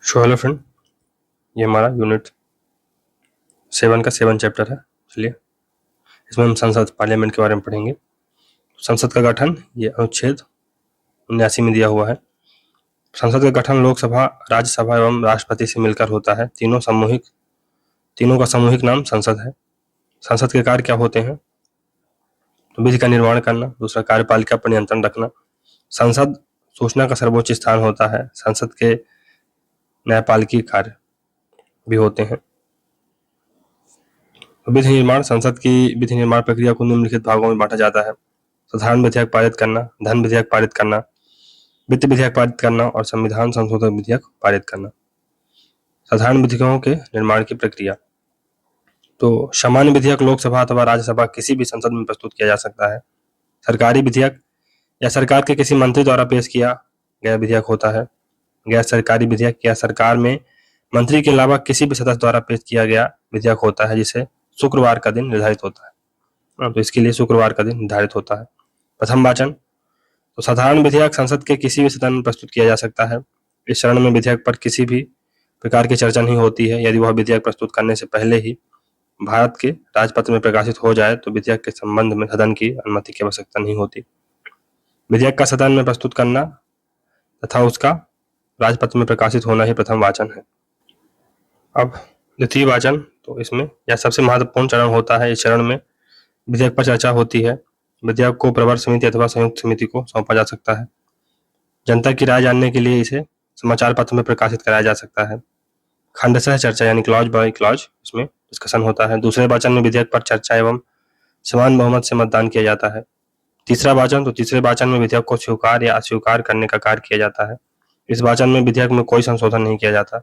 So hello friend, ये हमारा unit 7 का 7 चैप्टर है। चलिए इसमें हम संसद पार्लियामेंट के बारे में पढ़ेंगे। संसद का गठन ये अनुच्छेद 79 में दिया हुआ है। संसद का गठन लोकसभा, राज्यसभा एवं राष्ट्रपति से मिलकर होता है। तीनों का सामूहिक नाम संसद है। संसद के कार्य क्या होते हैं? तो विधि का निर्माण करना, दूसरा कार्यपालिका पर नियंत्रण रखना, संसद सूचना का सर्वोच्च स्थान होता है, संसद के न्यायपालिकी कार्य भी होते हैं। विधि निर्माण, संसद की विधि निर्माण प्रक्रिया को निम्नलिखित भागों में बांटा जाता है। साधारण विधेयक पारित करना, धन विधेयक पारित करना, वित्त विधेयक पारित करना और संविधान संशोधन विधेयक पारित करना। साधारण विधेयकों के निर्माण की प्रक्रिया, तो सामान्य विधेयक लोकसभा अथवा राज्यसभा किसी भी संसद में प्रस्तुत किया जा सकता है। सरकारी विधेयक या सरकार के किसी मंत्री द्वारा पेश किया गया विधेयक होता है। गैर सरकारी विधेयक या सरकार में मंत्री के अलावा किसी भी सदस्य द्वारा पेश किया गया विधेयक होता है, जिसे शुक्रवार का दिन निर्धारित होता है। तो इसके लिए शुक्रवार का दिन निर्धारित होता है। प्रथम वाचन, तो साधारण विधेयक संसद के किसी भी सदन में प्रस्तुत किया जा सकता है। इस चरण में विधेयक पर किसी भी प्रकार की चर्चा नहीं होती है। यदि वह विधेयक प्रस्तुत करने से पहले ही भारत के राजपत्र में प्रकाशित हो जाए तो विधेयक के संबंध में सदन की अनुमति की आवश्यकता नहीं होती। विधेयक का सदन में प्रस्तुत करना तथा उसका राजपत्र में प्रकाशित होना ही प्रथम वाचन है। अब द्वितीय वाचन, तो इसमें यह सबसे महत्वपूर्ण चरण होता है। इस चरण में विधेयक पर चर्चा होती है। विधेयक को प्रवर समिति अथवा संयुक्त समिति को सौंपा जा सकता है। जनता की राय जानने के लिए इसे समाचार पत्र में प्रकाशित कराया जा सकता है। खंडशः चर्चा यानी क्लॉज बाय क्लॉज इसमें डिस्कशन होता है। दूसरे वाचन में विधेयक पर चर्चा एवं समान बहुमत से मतदान किया जाता है। तीसरा वाचन, तो तीसरे वाचन में विधेयक को स्वीकार या अस्वीकार करने का कार्य किया जाता है। इस वाचन में विधेयक में कोई संशोधन नहीं किया जाता।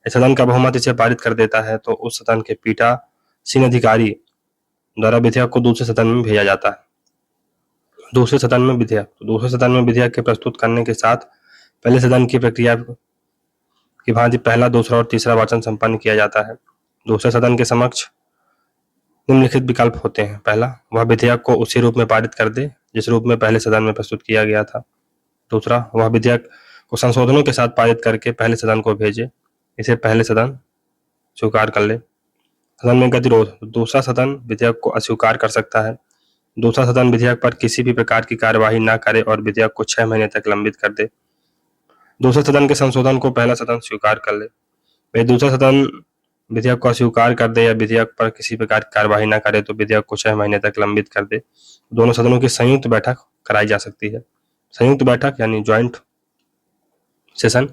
सदन का बहुमत इसे पारित कर देता है तो उस सदन के पीठासीन अधिकारी द्वारा विधेयक को दूसरे सदन में भेजा जाता है। दूसरे सदन में विधेयक के प्रस्तुत करने के साथ पहले सदन की प्रक्रिया की भांति पहला, दूसरा और तीसरा वाचन संपन्न किया जाता है। दूसरे सदन के समक्ष निम्नलिखित विकल्प होते हैं। पहला, वह विधेयक को उसी रूप में पारित कर दे जिस रूप में पहले सदन में प्रस्तुत किया गया था। दूसरा, वह विधेयक को संशोधनों के साथ पारित करके पहले सदन को भेजे, इसे पहले सदन स्वीकार कर ले। सदन में गतिरोध, दूसरा सदन विधेयक को अस्वीकार कर सकता है। दूसरा सदन विधेयक पर किसी भी प्रकार की कार्यवाही न करे और विधेयक को 6 महीने तक लंबित कर दे। दूसरे सदन के संशोधन को पहला सदन स्वीकार कर ले। वे दूसरा सदन विधेयक को अस्वीकार कर दे या विधेयक पर किसी प्रकार की कार्यवाही न करे तो विधेयक को 6 महीने तक लंबित कर दे। दोनों सदनों की संयुक्त बैठक कराई जा सकती है। संयुक्त बैठक यानी ज्वाइंट सेशन,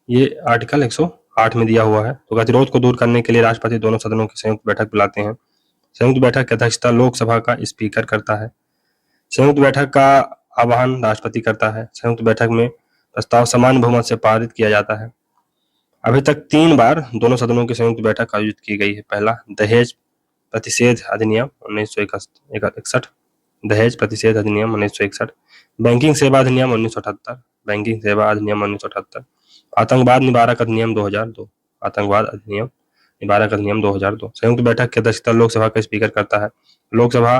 ये आर्टिकल 108 में दिया हुआ है। तो गतिरोध को दूर करने के लिए राष्ट्रपति दोनों सदनों की संयुक्त बैठक बुलाते हैं। संयुक्त बैठक की अध्यक्षता लोकसभा का स्पीकर करता है। संयुक्त बैठक का आह्वान राष्ट्रपति करता है। संयुक्त बैठक में प्रस्ताव समान बहुमत से पारित किया जाता है। अभी तक 3 बार दोनों सदनों की संयुक्त बैठक आयोजित की गई है। पहला, दहेज प्रतिषेध अधिनियम 1961, दहेज प्रतिषेध अधिनियम 1961, बैंकिंग सेवा अधिनियम 1978, बैंकिंग सेवा अधिनियम 1978, आतंकवाद निवारक अधिनियम 2002, आतंकवाद अधिनियम निवारक अधिनियम 2002। संयुक्त बैठक की अध्यक्षता लोकसभा का स्पीकर करता है। लोकसभा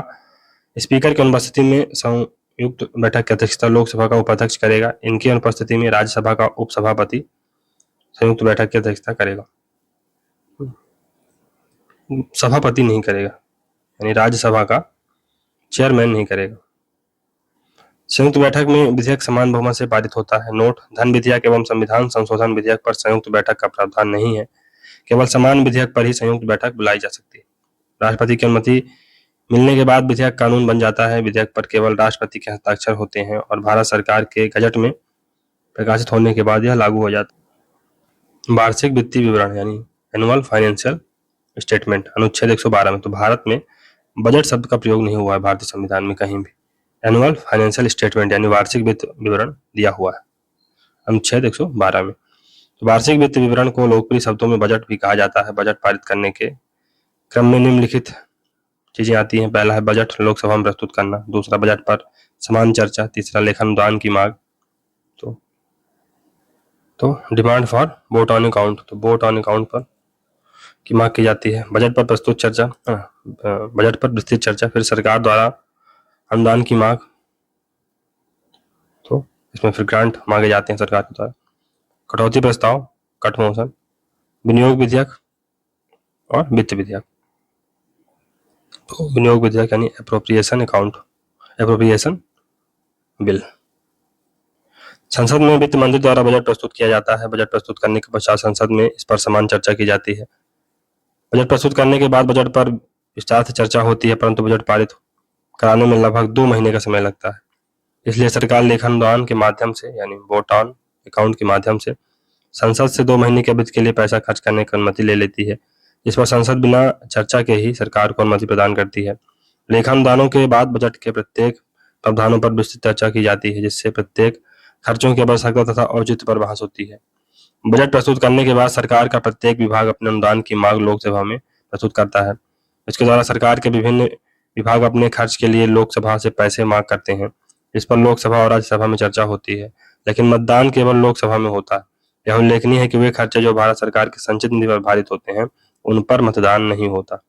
स्पीकर की अनुपस्थिति में संयुक्त बैठक की अध्यक्षता लोकसभा का उपाध्यक्ष करेगा। इनकी अनुपस्थिति में राज्यसभा का उपसभापति संयुक्त बैठक की अध्यक्षता करेगा। सभापति नहीं करेगा, यानी राज्यसभा का चेयरमैन नहीं करेगा। संयुक्त बैठक में विधेयक समान बहुमत से पारित होता है। नोट, धन विधेयक एवं संविधान संशोधन विधेयक पर संयुक्त बैठक का प्रावधान नहीं है। केवल समान विधेयक पर ही संयुक्त बैठक बुलाई जा सकती है। राष्ट्रपति की अनुमति मिलने के बाद विधेयक कानून बन जाता है। विधेयक पर केवल राष्ट्रपति के हस्ताक्षर होते हैं और भारत सरकार के गजट में प्रकाशित होने के बाद यह लागू हो जाता है। वार्षिक वित्तीय विवरण यानी एनुअल फाइनेंशियल स्टेटमेंट, अनुच्छेद 112 में, तो भारत में बजट शब्द का प्रयोग नहीं हुआ है भारतीय संविधान में कहीं भी। एनुअल फाइनेंशियल स्टेटमेंट यानी वार्षिक वित्त विवरण दिया हुआ है अनुच्छेद 112 में। तो वार्षिक वित्त विवरण को लोकप्रिय शब्दों में बजट भी कहा जाता है। बजट पारित करने के क्रम में निम्नलिखित चीजें आती हैं। पहला है बजट लोकसभा में प्रस्तुत करना। दूसरा, बजट पर समान चर्चा। तीसरा, लेखन अनुदान की मांग। तो demand for vote on account, तो वोट ऑन अकाउंट पर की मांग की जाती है। बजट पर प्रस्तुत चर्चा, बजट पर विस्तृत चर्चा। फिर सरकार द्वारा अनुदान की मांग, तो इसमें फिर ग्रांट मांगे जाते हैं सरकार के द्वारा। कटौती प्रस्ताव, कट मोशन, विनियोग विधेयक और वित्त विधेयक। तो विनियोग विधेयक यानी एप्रोप्रिएशन बिल। संसद में वित्त मंत्री द्वारा बजट प्रस्तुत किया जाता है। बजट प्रस्तुत करने के पश्चात संसद में इस पर समान चर्चा की जाती है। बजट प्रस्तुत करने के बाद बजट पर विस्तार से चर्चा होती है, परंतु बजट पारित कराने में लगभग 2 महीने का समय लगता है। इसलिए सरकार लेखानुदान के माध्यम से यानी वोट ऑन अकाउंट के माध्यम से संसद से 2 महीने के वित्त के लिए पैसा खर्च करने की अनुमति ले लेती है। इस पर संसद बिना चर्चा के ही सरकार को अनुमति प्रदान करती है। लेखानुदानों के बाद बजट के प्रत्येक प्रावधानों पर विस्तृत चर्चा की जाती है, जिससे प्रत्येक खर्चों की आवश्यकता तथा औचित्य पर बहस होती है। बजट प्रस्तुत करने के बाद सरकार का प्रत्येक विभाग अपने अनुदान की मांग लोकसभा में प्रस्तुत करता है। इसके द्वारा सरकार के विभिन्न विभाग अपने खर्च के लिए लोकसभा से पैसे मांग करते हैं। इस पर लोकसभा और राज्यसभा में चर्चा होती है, लेकिन मतदान केवल लोकसभा में होता है। यह उल्लेखनीय है कि वे खर्चे जो भारत सरकार के संचित निधि पर भारित होते हैं, उन पर मतदान नहीं होता।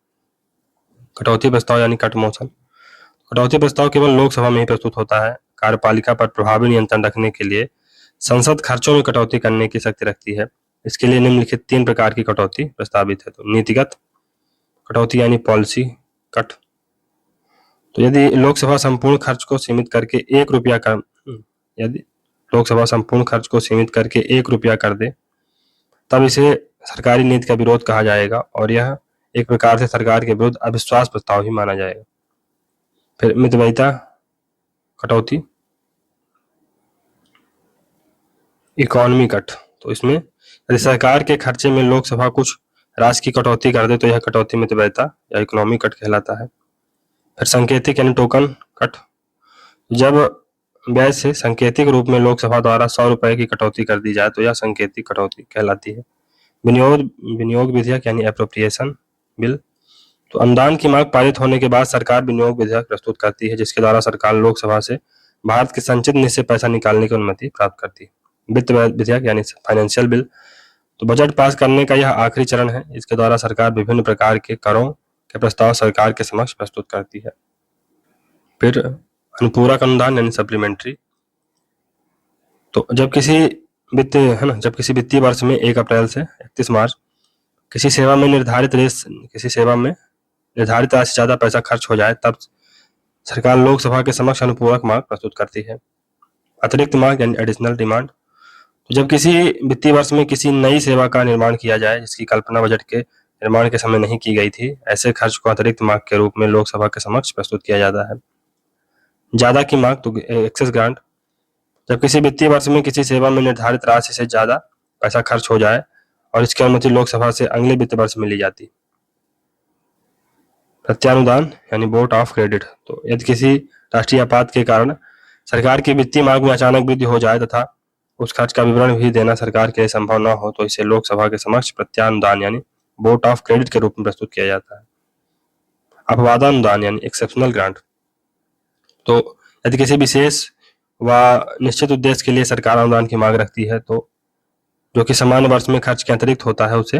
कटौती प्रस्ताव यानी कट मोशन। कटौती प्रस्ताव केवल लोकसभा में ही प्रस्तुत होता है। कार्यपालिका पर प्रभावी नियंत्रण रखने के लिए संसद खर्चों में कटौती करने की शक्ति रखती है। इसके लिए निम्नलिखित 3 प्रकार की कटौती प्रस्तावित है। तो नीतिगत कटौती यानी पॉलिसी कट। तो यदि लोकसभा संपूर्ण खर्च को सीमित करके 1 रुपया कर दे, तब इसे सरकारी नीति का विरोध कहा जाएगा और यह एक प्रकार से सरकार के विरुद्ध अविश्वास प्रस्ताव ही माना जाएगा। फिर मितव्ययिता कटौती, इकोनॉमी कट। तो इसमें यदि सरकार के खर्चे में लोकसभा कुछ राशि की कटौती कर दे तो यह कटौती मितव्ययिता या इकोनॉमी कट कहलाता है। फिर सांकेतिक यानी टोकन कट। जब व्यय से सांकेतिक रूप में लोकसभा द्वारा 100 रुपए की कटौती कर दी जाए तो यह सांकेतिक कटौती कहलाती है। विनियोग विधेयक यानी एप्रोप्रिएशन बिल। तो अनुदान की मांग पारित होने के बाद सरकार विनियोग विधेयक प्रस्तुत करती है, जिसके द्वारा सरकार लोकसभा से भारत के संचित निधि से पैसा निकालने की अनुमति प्राप्त करती है। वित्त विधेयक यानी फाइनेंशियल बिल। तो बजट पास करने का यह आखिरी चरण है। इसके द्वारा सरकार विभिन्न प्रकार के करों के प्रस्ताव सरकार के समक्ष प्रस्तुत करती है। फिर अनुपूरक अनुदान यानी सप्लीमेंट्री। तो जब किसी वित्तीय वर्ष में 1 अप्रैल से 31 मार्च किसी सेवा में निर्धारित राशि से ज्यादा पैसा खर्च हो जाए, तब सरकार लोकसभा के समक्ष अनुपूरक मांग प्रस्तुत करती है। अतिरिक्त मांग यानी एडिशनल डिमांड। तो जब किसी वित्तीय वर्ष में किसी नई सेवा का निर्माण किया जाए जिसकी कल्पना बजट के निर्माण के समय नहीं की गई थी, ऐसे खर्च को अतिरिक्त मांग के रूप में लोकसभा के समक्ष प्रस्तुत किया जाता है। ज्यादा की मांग तो एक्सेस ग्रांट। जब किसी वित्तीय वर्ष में किसी सेवा में निर्धारित राशि से ज्यादा पैसा खर्च हो जाए और इसकी अनुमति लोकसभा से अगले वित्त वर्ष में ली जाती। प्रत्यानुदान यानी वोट ऑफ क्रेडिट। तो यदि किसी राष्ट्रीय आपात के कारण सरकार की वित्तीय मांग में अचानक वृद्धि हो जाए तथा उस खर्च का विवरण भी देना सरकार के लिए संभव न हो, तो इसे लोकसभा के समक्ष प्रत्यानुदान यानी वोट ऑफ क्रेडिट के रूप में प्रस्तुत किया जाता है। अपवादानुदान यानी एक्सेप्शनल ग्रांट। तो यदि किसी विशेष व निश्चित उद्देश्य के लिए सरकार अनुदान की मांग रखती है, तो जो कि सामान्य वर्ष में खर्च के अतिरिक्त होता है, उसे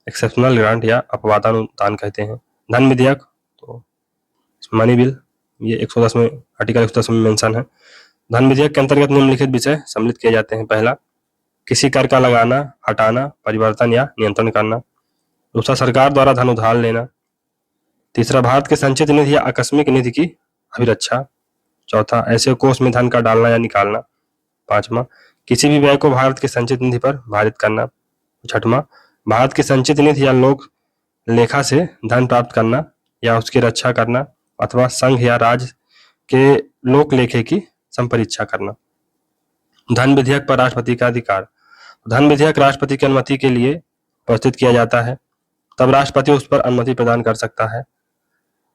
एक्सेप्शनल ग्रांट या अपवादानुदान कहते हैं। धन विधेयक, तो मनी बिल, ये 110 में आर्टिकल 110 में मेंशन है। धन विधेयक के अंतर्गत निम्नलिखित विषय सम्मिलित किए जाते हैं। पहला, किसी कर का लगाना, हटाना, परिवर्तन या नियंत्रण करना। दूसरा, सरकार द्वारा धन उधार लेना। तीसरा, भारत के संचित निधि या आकस्मिक निधि की अभिरक्षा। चौथा, ऐसे कोष में धन का डालना या निकालना। पांचवा, किसी भी व्यय को भारत के संचित निधि पर भारित करना। छठवां, भारत के संचित निधि या लोक लेखा से धन प्राप्त करना या उसकी रक्षा करना अथवा संघ या राज्य के लोक लेखे की संपरीक्षा करना। धन विधेयक पर राष्ट्रपति का अधिकार। धन विधेयक राष्ट्रपति की अनुमति के लिए प्रस्तुत किया जाता है, तब राष्ट्रपति उस पर अनुमति प्रदान कर सकता है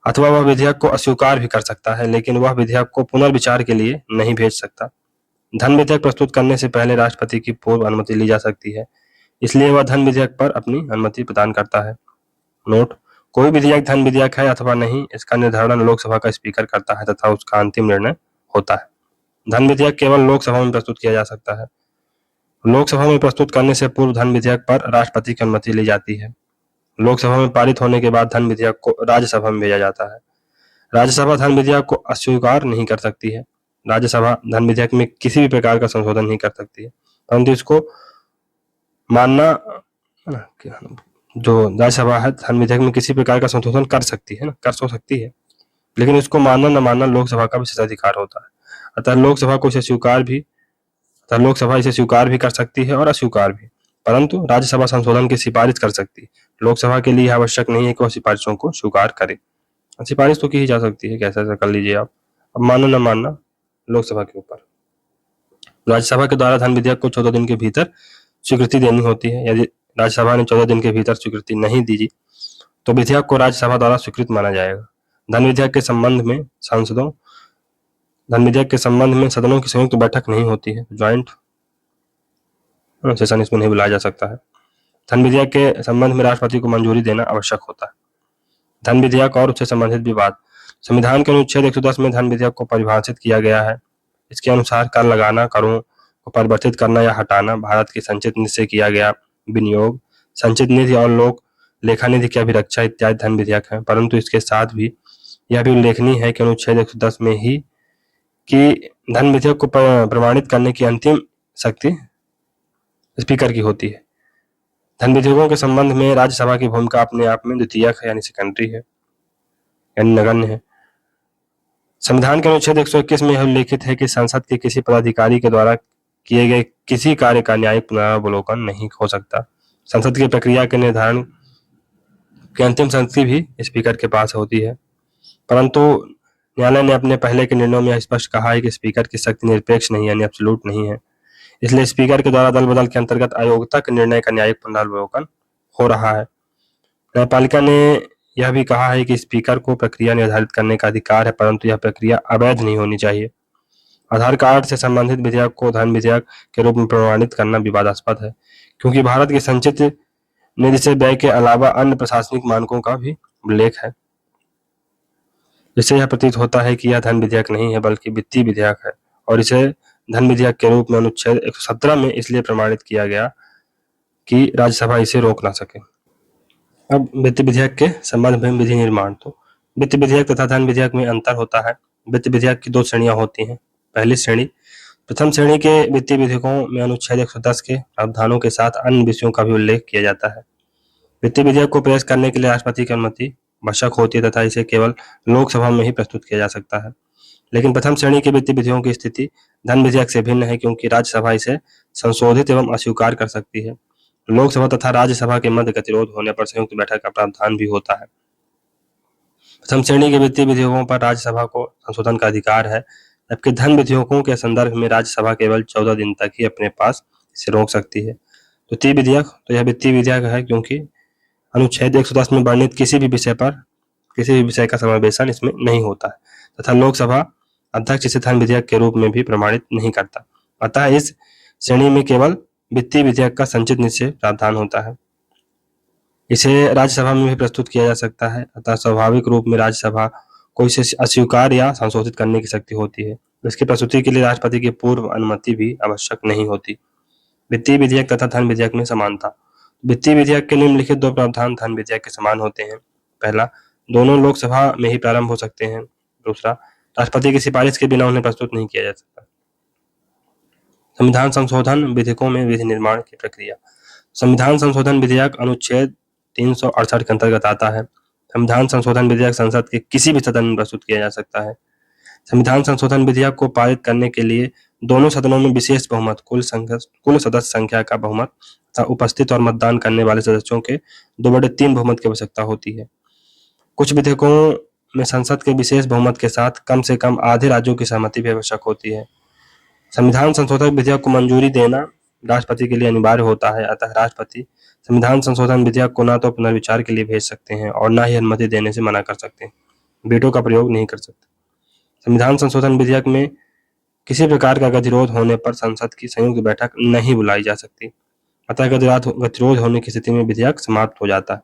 अथवा वह विधेयक को अस्वीकार भी कर सकता है, लेकिन वह विधेयक को पुनर्विचार के लिए नहीं भेज सकता। धन विधेयक प्रस्तुत करने से पहले राष्ट्रपति की पूर्व अनुमति ली जा सकती है, इसलिए वह धन विधेयक पर अपनी अनुमति प्रदान करता है। नोट, कोई विधेयक धन विधेयक है अथवा नहीं, इसका निर्धारण लोकसभा का स्पीकर करता है तथा उसका अंतिम निर्णय होता है। धन विधेयक केवल लोकसभा में प्रस्तुत किया जा सकता है। लोकसभा में प्रस्तुत करने से पूर्व धन विधेयक पर राष्ट्रपति की अनुमति ली जाती है। लोकसभा में पारित होने के बाद धन विधेयक को राज्यसभा में भेजा जाता है। राज्यसभा धन विधेयक को अस्वीकार नहीं कर सकती है। राज्यसभा धन विधेयक में किसी भी प्रकार का संशोधन नहीं कर सकती है, परंतु इसको मानना है ना, जो राज्यसभा है धन विधेयक में किसी प्रकार का संशोधन कर सकती है ना, कर सो सकती है, लेकिन इसको मानना न मानना लोकसभा का विशेषाधिकार होता है। अतः लोकसभा इसे स्वीकार भी कर सकती है और अस्वीकार भी, परंतु राज्यसभा संशोधन की सिफारिश कर सकती है। लोकसभा के लिए आवश्यक नहीं है कि वह सिफारिशों को स्वीकार करे। सिफारिश तो की ही जा सकती है, कैसे ऐसा कर लीजिए आप। अब मानना न मानना लोकसभा के ऊपर। राज्यसभा के द्वारा धन विधेयक को 14 दिन के भीतर स्वीकृति देनी होती है। यदि राज्यसभा ने 14 दिन के भीतर स्वीकृति नहीं दी तो विधेयक को राज्यसभा द्वारा स्वीकृत माना जाएगा। धन विधेयक के संबंध में सदनों की संयुक्त बैठक नहीं होती है, ज्वाइंट सेशन इसमें नहीं बुलाया जा सकता है। धन विधेयक के संबंध में राष्ट्रपति को मंजूरी देना आवश्यक होता है। धन विधेयक और उससे संबंधित विवाद। संविधान के अनुच्छेद 110 में धन विधेयक को परिभाषित किया गया है। इसके अनुसार कर लगाना, करों को परिवर्तित करना या हटाना, भारत की संचित निधि से किया गया विनियोग, संचित निधि और लोक लेखा निधि की अभिरक्षा इत्यादि धन विधेयक है। परंतु इसके साथ भी यह भी उल्लेखनीय है कि अनुच्छेद 110 में ही कि धन विधेयक को प्रमाणित करने की अंतिम शक्ति स्पीकर की होती है। धन विधेयकों के संबंध में राज्यसभा की भूमिका अपने आप में द्वितीयक है, यानी सेकेंडरी है, यानी नगण्य है। संविधान के अनुच्छेद 121 में यह उल्लेखित है कि संसद के किसी पदाधिकारी के द्वारा किए गए किसी कार्य का न्यायिक पुनरावलोकन नहीं हो सकता। संसद की प्रक्रिया के निर्धारण की अंतिम शक्ति भी स्पीकर के पास होती है, परंतु न्यायालय ने अपने पहले के निर्णयों में स्पष्ट कहा है कि स्पीकर की शक्ति निरपेक्ष नहीं, यानी एब्सोल्यूट नहीं है। इसलिए स्पीकर के द्वारा दल बदल के अंतर्गत अयोग्यता के निर्णय का न्यायिक पुनरावलोकन हो रहा है। न्यायपालिका ने यह भी कहा है कि स्पीकर को प्रक्रिया निर्धारित करने का अधिकार है, परंतु यह प्रक्रिया अवैध नहीं होनी चाहिए। आधार कार्ड से संबंधित विधेयक को धन विधेयक के रूप में प्रमाणित करना विवादास्पद है, क्योंकि भारत की संचित निधि से व्यय के अलावा अन्य प्रशासनिक मानकों का भी उल्लेख है, जिससे यह प्रतीत होता है कि यह धन विधेयक नहीं है बल्कि वित्तीय विधेयक है, और इसे धन विधेयक के रूप में अनुच्छेद 117 में इसलिए प्रमाणित किया गया कि राज्यसभा इसे रोक ना सके। अब वित्त विधेयक के संबंध में विधि निर्माण। तो वित्त विधेयक तथा धन विधेयक में अंतर होता है। वित्त विधेयक की 2 श्रेणियां होती हैं। पहली श्रेणी, प्रथम श्रेणी के वित्तीय विधेयकों में अनुच्छेद 110 के प्रावधानों के साथ अन्य विषयों का भी उल्लेख किया जाता है। वित्तीय विधेयक को पेश करने के लिए राष्ट्रपति की अनुमति आवश्यक होती है तथा इसे केवल लोकसभा में ही प्रस्तुत किया जा सकता है। लेकिन प्रथम श्रेणी के वित्तीय विधेयकों की स्थिति धन विधेयक से भिन्न है, क्योंकि राज्यसभा इसे संशोधित एवं अस्वीकार कर सकती है। लोकसभा तथा राज्यसभा के मध्य गतिरोध होने पर संयुक्त बैठक का प्रावधान भी होता है। प्रथम श्रेणी के वित्तीय विधेयकों पर राज्यसभा को संशोधन का अधिकार है, जबकि धन विधेयकों के संदर्भ में राज्यसभा केवल 14 दिन तक ही अपने पास इसे रोक सकती है। द्वितीय विधेयक, तो यह वित्तीय विधेयक है क्योंकि अनुच्छेद 110 में वर्णित किसी भी विषय का समावेशन इसमें नहीं होता है तथा लोकसभा अध्यक्ष इसे धन विधेयक के रूप में भी प्रमाणित नहीं करता। अतः इस श्रेणी में केवल वित्तीय विधेयक का संचित निधि से प्रावधान होता है। इसे राज्यसभा में भी प्रस्तुत किया जा सकता है, अतः स्वाभाविक रूप में राज्यसभा को इसे अस्वीकार या संशोधित करने की शक्ति होती है। इसकी प्रस्तुति के लिए राष्ट्रपति की पूर्व अनुमति भी आवश्यक नहीं होती। वित्तीय विधेयक तथा धन विधेयक में समानता। वित्तीय विधेयक के निम्नलिखित 2 प्रावधान धन विधेयक के समान होते हैं। पहला, दोनों लोकसभा में ही प्रारंभ हो सकते हैं। दूसरा, राष्ट्रपति की सिफारिश के बिना उन्हें प्रस्तुत नहीं किया जा सकता। संविधान संशोधन विधेयकों में विधि निर्माण की प्रक्रिया। संविधान संशोधन विधेयक अनुच्छेद 368 के अंतर्गत आता है। संविधान संशोधन विधेयक संसद के किसी भी सदन में प्रस्तुत किया जा सकता है। संविधान संशोधन विधेयक को पारित करने के लिए दोनों सदनों में विशेष बहुमत, कुल सदस्य संख्या का बहुमत तथा उपस्थित और मतदान करने वाले सदस्यों के 2/3 बहुमत की आवश्यकता होती है। कुछ विधेयकों में संसद के विशेष बहुमत के साथ कम से कम आधे राज्यों की सहमति भी आवश्यक होती है। संविधान संशोधक विधेयक को मंजूरी देना राष्ट्रपति के लिए अनिवार्य होता है, अतः राष्ट्रपति संविधान संशोधन विधेयक को न तो पुनर्विचार के लिए भेज सकते हैं और न ही अनुमति देने से मना कर सकते हैं, वीटो का प्रयोग नहीं कर सकते। संविधान संशोधन विधेयक में किसी प्रकार का गतिरोध होने पर संसद की संयुक्त बैठक नहीं बुलाई जा सकती, अतः गतिरोध होने की स्थिति में विधेयक समाप्त हो जाता है।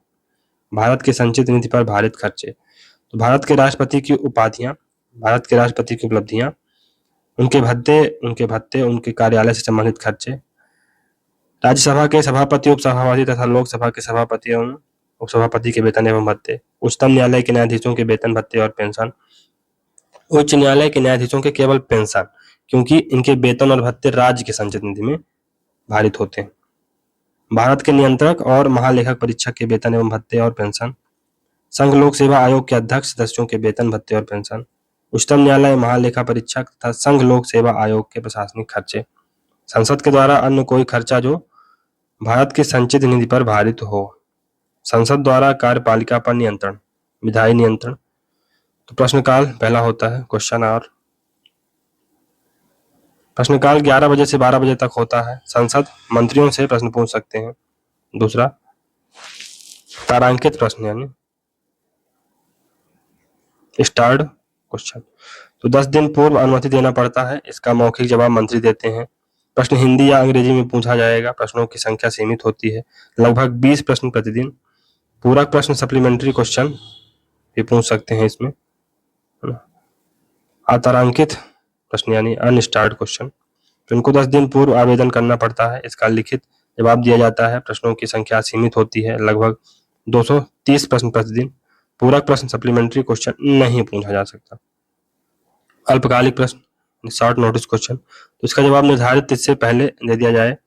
भारत की संचित निधि पर भारित खर्चे। तो भारत के राष्ट्रपति की उपाधियां, भारत के राष्ट्रपति की उपलब्धियां, उनके भत्ते, उनके कार्यालय से संबंधित खर्चे, राज्यसभा के सभापति, उपसभापति तथा लोकसभा के सभापति एवं उपसभापति के वेतन एवं भत्ते, उच्चतम न्यायालय के न्यायाधीशों के वेतन, भत्ते और पेंशन, उच्च न्यायालय के न्यायाधीशों के केवल पेंशन, क्योंकि इनके वेतन और भत्ते राज्य के संचित निधि में भारित होते हैं। भारत के नियंत्रक और महालेखक परीक्षक के वेतन एवं भत्ते और पेंशन, संघ लोक सेवा आयोग के अध्यक्ष सदस्यों के वेतन भत्ते और पेंशन, उच्चतम न्यायालय महालेखा परीक्षक तथा संघ लोक सेवा आयोग के प्रशासनिक खर्चे, संसद के द्वारा अन्य कोई खर्चा जो भारत की संचित निधि पर भारित हो, संसद द्वारा कार्यपालिका पर नियंत्रण, विधायी नियंत्रण। तो प्रश्नकाल पहला होता है क्वेश्चन आवर। प्रश्नकाल 11 बजे से 12 बजे तक होता है। संसद मंत्रियों से प्रश्न पूछ सकते हैं। दूसरा तारांकित प्रश्न यानी स्टार्ड क्वेश्चन, तो 10 दिन पूर्व अनुमति देना पड़ता है, इसका मौखिक जवाब मंत्री देते हैं। प्रश्न हिंदी या अंग्रेजी में पूछा जाएगा, प्रश्नों की संख्या सीमित होती है, लगभग 20 प्रश्न प्रतिदिन। पूरक प्रश्न सप्लीमेंट्री क्वेश्चन भी पूछ सकते हैं इसमें। अतारांकित प्रश्न यानी अनस्टार्ड क्वेश्चन, तो इनको 10 दिन पूर्व आवेदन करना पड़ता है, इसका लिखित जवाब दिया जाता है, प्रश्नों की संख्या सीमित होती है, लगभग 230 प्रश्न प्रतिदिन। पूरक प्रश्न सप्लीमेंट्री क्वेश्चन नहीं पूछा जा सकता। अल्पकालिक प्रश्न शॉर्ट नोटिस क्वेश्चन, तो इसका जवाब निर्धारित तिथि से पहले दे दिया जाए।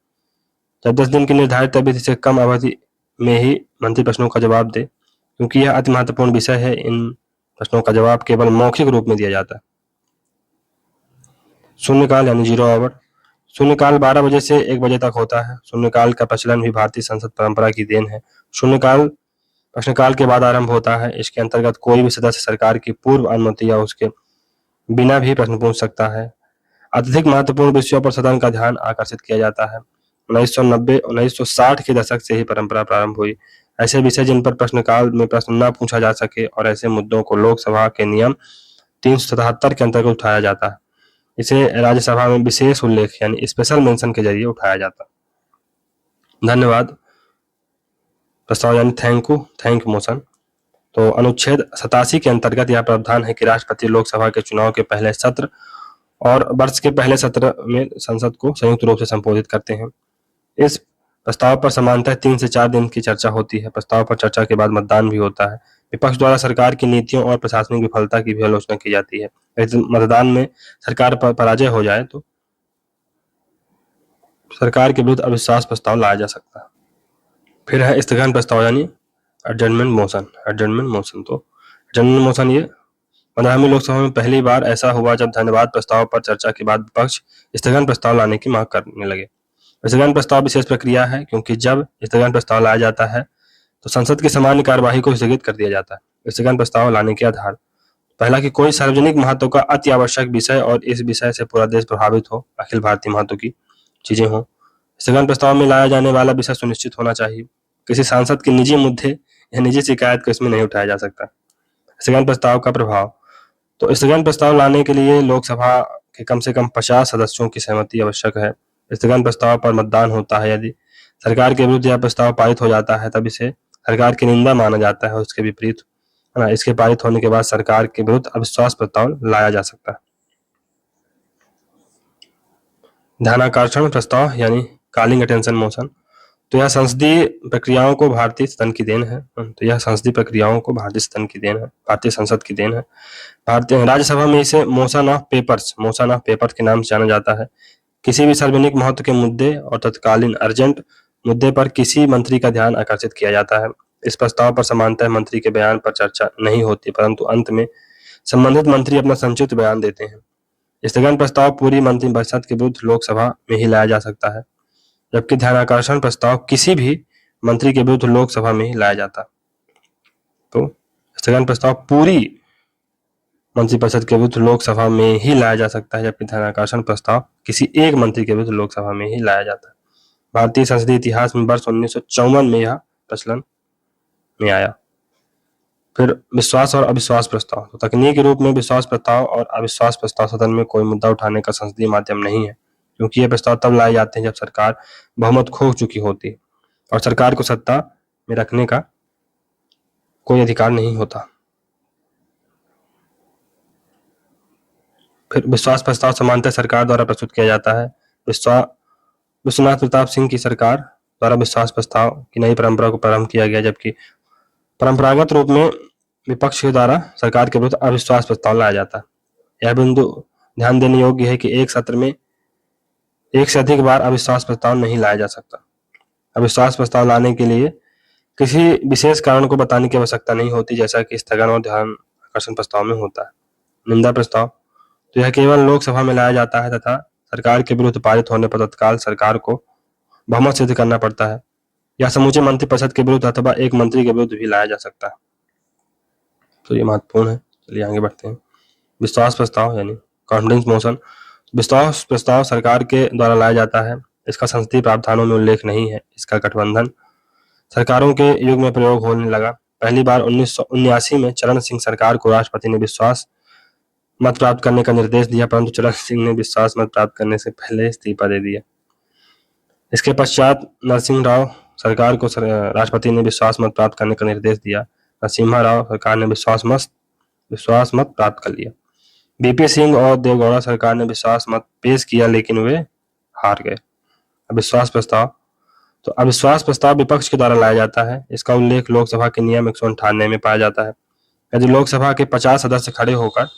जब 10 दिन की निर्धारित अवधि से कम अवधि में ही मंत्री प्रश्नों का जवाब दे, क्योंकि यह अति महत्वपूर्ण विषय है, इन प्रश्नों का जवाब केवल मौखिक रूप में दिया जाता है। शून्यकाल यानी 0 आवर, शून्यकाल 12 बजे से 1 बजे तक होता है। शून्यकाल का प्रचलन भी भारतीय संसद परंपरा की देन है। शून्यकाल प्रश्नकाल के बाद आरंभ होता है। इसके अंतर्गत कोई भी सदस्य सरकार की पूर्व अनुमति या उसके बिना भी प्रश्न पूछ सकता है। अत्यधिक महत्वपूर्ण विषयों पर सदन का ध्यान आकर्षित किया जाता है। 1990-1960 के दशक से ही परंपरा प्रारंभ हुई। ऐसे विषय जिन पर प्रश्नकाल में प्रश्न न पूछा जा सके और ऐसे मुद्दों को लोकसभा के नियम 377 के अंतर्गत उठाया जाता है। इसे राज्यसभा में विशेष उल्लेख यानी स्पेशल मेंशन के जरिए उठाया जाता है। धन्यवाद प्रस्ताव यानी थैंक यू मोशन। तो अनुच्छेद 87 के अंतर्गत यह प्रावधान है कि राष्ट्रपति लोकसभा के चुनाव के पहले सत्र और वर्ष के पहले सत्र में संसद को संयुक्त रूप से संबोधित करते हैं। इस प्रस्ताव पर सामान्यतः 3 से 4 दिन की चर्चा होती है। प्रस्ताव पर चर्चा के बाद मतदान भी होता है। विपक्ष द्वारा सरकार की नीतियों और प्रशासनिक विफलता की भी आलोचना की जाती है। यदि मतदान में सरकार पर पराजय हो जाए तो सरकार के विरुद्ध अविश्वास प्रस्ताव लाया जा सकता है। फिर है स्थगन प्रस्ताव यानी एडजर्नमेंट मोशन। तो एडजर्नमेंट मोशन ये 15वीं लोकसभा में पहली बार ऐसा हुआ जब धन्यवाद प्रस्ताव पर चर्चा के बाद विपक्ष स्थगन प्रस्ताव लाने की मांग करने लगे। स्थगन प्रस्ताव विशेष प्रक्रिया है, क्योंकि जब स्थगन प्रस्ताव लाया जाता है तो संसद की सामान्य कार्यवाही को स्थगित कर दिया जाता है। स्थगन प्रस्ताव लाने के आधार पहला कि कोई सार्वजनिक महत्व का अति आवश्यक विषय और इस विषय से पूरा देश प्रभावित हो, अखिल भारतीय महत्व की चीजें हो। स्थगन प्रस्ताव में लाया जाने वाला विषय सुनिश्चित होना चाहिए। किसी सांसद के निजी मुद्दे या निजी शिकायत को इसमें नहीं उठाया जा सकता। स्थगन प्रस्ताव का प्रभाव, तो स्थगन प्रस्ताव लाने के लिए लोकसभा के कम से कम 50 सदस्यों की सहमति आवश्यक है। स्थगन प्रस्ताव पर मतदान होता है। यदि सरकार के विरुद्ध यह प्रस्ताव पारित हो जाता है तब इसे सरकार की निंदा माना जाता है और इसके विपरीत है ना, इसके पारित होने के बाद सरकार के विरुद्ध अविश्वास प्रस्ताव लाया जा सकता है। ध्यानाकर्षण प्रस्ताव यानी कॉलिंग अटेंशन मोशन, तो यह संसदीय प्रक्रियाओं को भारतीय सदन की देन है। भारतीय संसद की देन है। भारतीय राज्यसभा में इसे मोशन ऑफ पेपर्स के नाम से जाना जाता है। किसी भी सार्वजनिक महत्व के मुद्दे और तत्कालीन अर्जेंट मुद्दे पर किसी मंत्री का ध्यान आकर्षित किया जाता है। इस प्रस्ताव पर सामान्यतः मंत्री के बयान पर चर्चा नहीं होती, परंतु अंत में संबंधित मंत्री अपना संक्षिप्त बयान देते हैं। स्थगन प्रस्ताव पूरी मंत्रिपरिषद के विरुद्ध लोकसभा में ही लाया जा सकता है, जबकि ध्यानाकर्षण प्रस्ताव किसी भी मंत्री के विरुद्ध लोकसभा में ही लाया जाता। तो स्थगन प्रस्ताव पूरी मंत्रिपरिषद के विरुद्ध लोकसभा में ही लाया जा सकता है, जबकि ध्यानाकर्षण प्रस्ताव किसी एक मंत्री के विरुद्ध लोकसभा में ही लाया जाता है। भारतीय संसदीय इतिहास में वर्ष 1954 में यह प्रचलन में आया। फिर विश्वास और अविश्वास प्रस्ताव, तो तकनीकी रूप में विश्वास प्रस्ताव और अविश्वास प्रस्ताव सदन में कोई मुद्दा उठाने का संसदीय माध्यम नहीं है, क्योंकि ये प्रस्ताव तब लाए जाते हैं जब सरकार बहुमत खो चुकी होती है और सरकार को सत्ता में रखने का कोई अधिकार नहीं होता। फिर विश्वास प्रस्ताव सामान्यतः सरकार द्वारा प्रस्तुत किया जाता है। विश्वनाथ प्रताप सिंह की सरकार द्वारा विश्वास प्रस्ताव की नई परंपरा को प्रारंभ किया गया, जबकि परंपरागत रूप में विपक्ष के द्वारा सरकार के विरुद्ध अविश्वास प्रस्ताव लाया जाता है। यह बिंदु ध्यान देने योग्य है कि एक सत्र में एक से अधिक बार अविश्वास प्रस्ताव नहीं लाया जा सकता। अविश्वास प्रस्ताव लाने के लिए किसी विशेष कारण को बताने की आवश्यकता नहीं होती, जैसा कि स्थगन और ध्यान आकर्षण प्रस्ताव में होता है। निंदा प्रस्ताव, तो यह केवल लोकसभा में लाया जाता है तथा सरकार के विरुद्ध पारित होने पर तत्काल सरकार को बहुमत सिद्ध करना पड़ता है। यह समूचे मंत्रिपरिषद के विरुद्ध अथवा एक मंत्री के विरुद्ध भी लाया जा सकता है। तो ये महत्वपूर्ण है। चलिए आगे बढ़ते हैं। विश्वास प्रस्ताव यानी कॉन्फिडेंस मोशन। विश्वास प्रस्ताव सरकार के द्वारा लाया जाता है। इसका संसदीय प्रावधानों में उल्लेख नहीं है। इसका गठबंधन सरकारों के युग में प्रयोग होने लगा। पहली बार 1979 में चरण सिंह सरकार को राष्ट्रपति ने विश्वास मत प्राप्त करने का निर्देश दिया, परंतु चरण सिंह ने विश्वास मत प्राप्त करने से पहले इस्तीफा दे दिया। इसके पश्चात नरसिंह राव सरकार को राष्ट्रपति ने विश्वास मत प्राप्त करने का निर्देश दिया। नरसिम्हा राव सरकार ने विश्वास मत प्राप्त कर लिया। बीपी सिंह और देवगौड़ा सरकार ने विश्वास मत पेश किया, लेकिन वे हार गए। अविश्वास प्रस्ताव, तो अविश्वास प्रस्ताव विपक्ष के द्वारा लाया जाता है। इसका उल्लेख लोकसभा के नियम 198 में पाया जाता है। यदि लोकसभा के 50 सदस्य खड़े होकर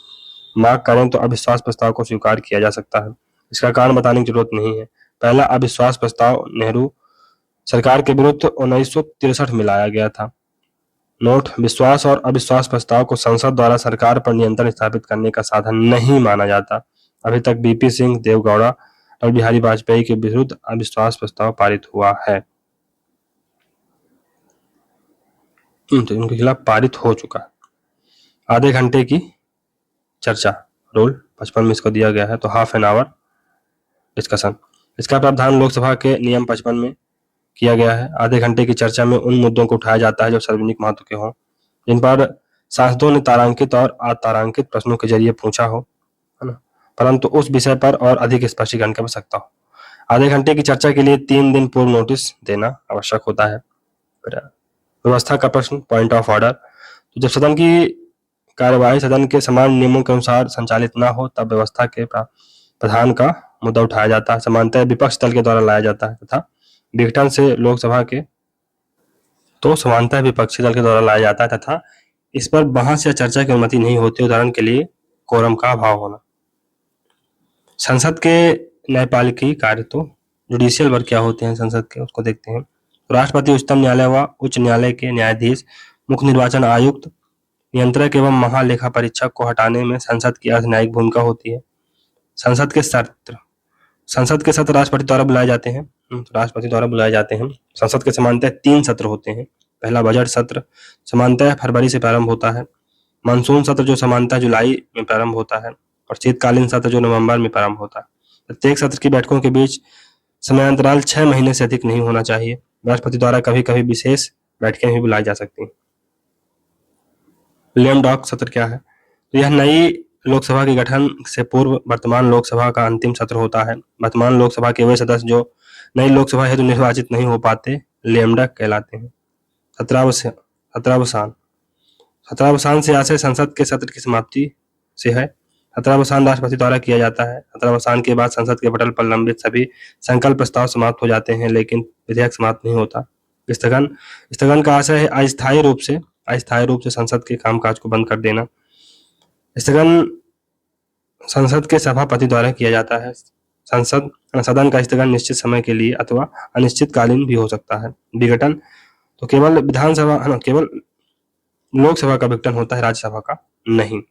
मांग करें तो अविश्वास प्रस्ताव को स्वीकार किया जा सकता है। इसका कारण बताने की जरूरत नहीं है। पहला अविश्वास प्रस्ताव नेहरू सरकार के विरुद्ध 1963 में लाया गया था। नोट, विश्वास और अविश्वास प्रस्ताव को संसद द्वारा सरकार पर नियंत्रण स्थापित करने का साधन नहीं माना जाता। अभी तक बीपी सिंह, देवगौड़ा, अटल बिहारी वाजपेयी के विरुद्ध अविश्वास प्रस्ताव पारित हुआ है। तो इनके खिलाफ पारित हो चुका है। आधे घंटे की चर्चा, रोल 55 में इसको दिया गया है, तो हाफ एन आवर डिस्कशन। इसका प्रावधान लोकसभा के नियम 55 में किया गया है। आधे घंटे की चर्चा में उन मुद्दों को उठाया जाता है जो सार्वजनिक महत्व के हों, जिन पर सांसदों ने तारांकित और अतारांकित प्रश्नों के जरिए पूछा हो, है ना, परंतु उस विषय पर और अधिक स्पष्टीकरण की आवश्यकता हो। आधे घंटे की चर्चा के लिए 3 दिन पूर्व नोटिस देना आवश्यक होता है। व्यवस्था का प्रश्न, पॉइंट ऑफ ऑर्डर, तो जब सदन की कार्यवाही सदन के समान नियमों के अनुसार संचालित न हो तब व्यवस्था के प्रधान का मुद्दा उठाया जाता है। सामान्यतः विपक्ष दल के द्वारा लाया जाता है तथा विघटन से लोकसभा के सामान्यतः विपक्षी दल के द्वारा लाया जाता है तथा इस पर बहस या चर्चा की अनुमति नहीं होती। उदाहरण के लिए कोरम का अभाव होना। संसद के न्यायपालिकी कार्य, तो जुडिशियल वर्क क्या होते हैं संसद के, उसको देखते हैं। राष्ट्रपति, उच्चतम न्यायालय व उच्च न्यायालय के न्यायाधीश, मुख्य निर्वाचन आयुक्त, नियंत्रक एवं महालेखा परीक्षक को हटाने में संसद की अर्धन्यायिक भूमिका होती है। संसद के सत्र राष्ट्रपति द्वारा बुलाए जाते हैं। संसद के सामान्यतः 3 सत्र होते हैं। पहला बजट सत्र सामान्यतः फरवरी से प्रारंभ होता है। मानसून सत्र जो सामान्यतः जुलाई में प्रारंभ होता है और शीतकालीन सत्र जो नवंबर में प्रारंभ होता है। प्रत्येक सत्र की बैठकों के बीच समयांतराल 6 महीने से अधिक नहीं होना चाहिए। राष्ट्रपति द्वारा कभी कभी विशेष बैठकें भी बुलाई जा सकती हैं। लेम डॉक सत्र क्या है? तो यह नई लोकसभा के गठन से पूर्व वर्तमान लोकसभा का अंतिम सत्र होता है। वर्तमान लोकसभा के वे सदस्य जो नई लोकसभा हेतु निर्वाचित नहीं हो पाते लेमडा कहलाते हैं। सत्रावसान से आशय संसद के सत्र की समाप्ति से है। सत्रावसान राष्ट्रपति द्वारा किया जाता है। सत्रावसान के बाद संसद के पटल पर लंबित सभी संकल्प प्रस्ताव समाप्त हो जाते हैं, लेकिन विधेयक समाप्त नहीं होता। स्थगन का आशय है अस्थायी रूप से संसद के कामकाज को बंद कर देना। स्थगन संसद के सभापति द्वारा किया जाता है। सदन का स्थगन निश्चित समय के लिए अथवा अनिश्चितकालीन भी हो सकता है। विघटन, तो केवल केवल लोकसभा का विघटन होता है, राज्यसभा का नहीं।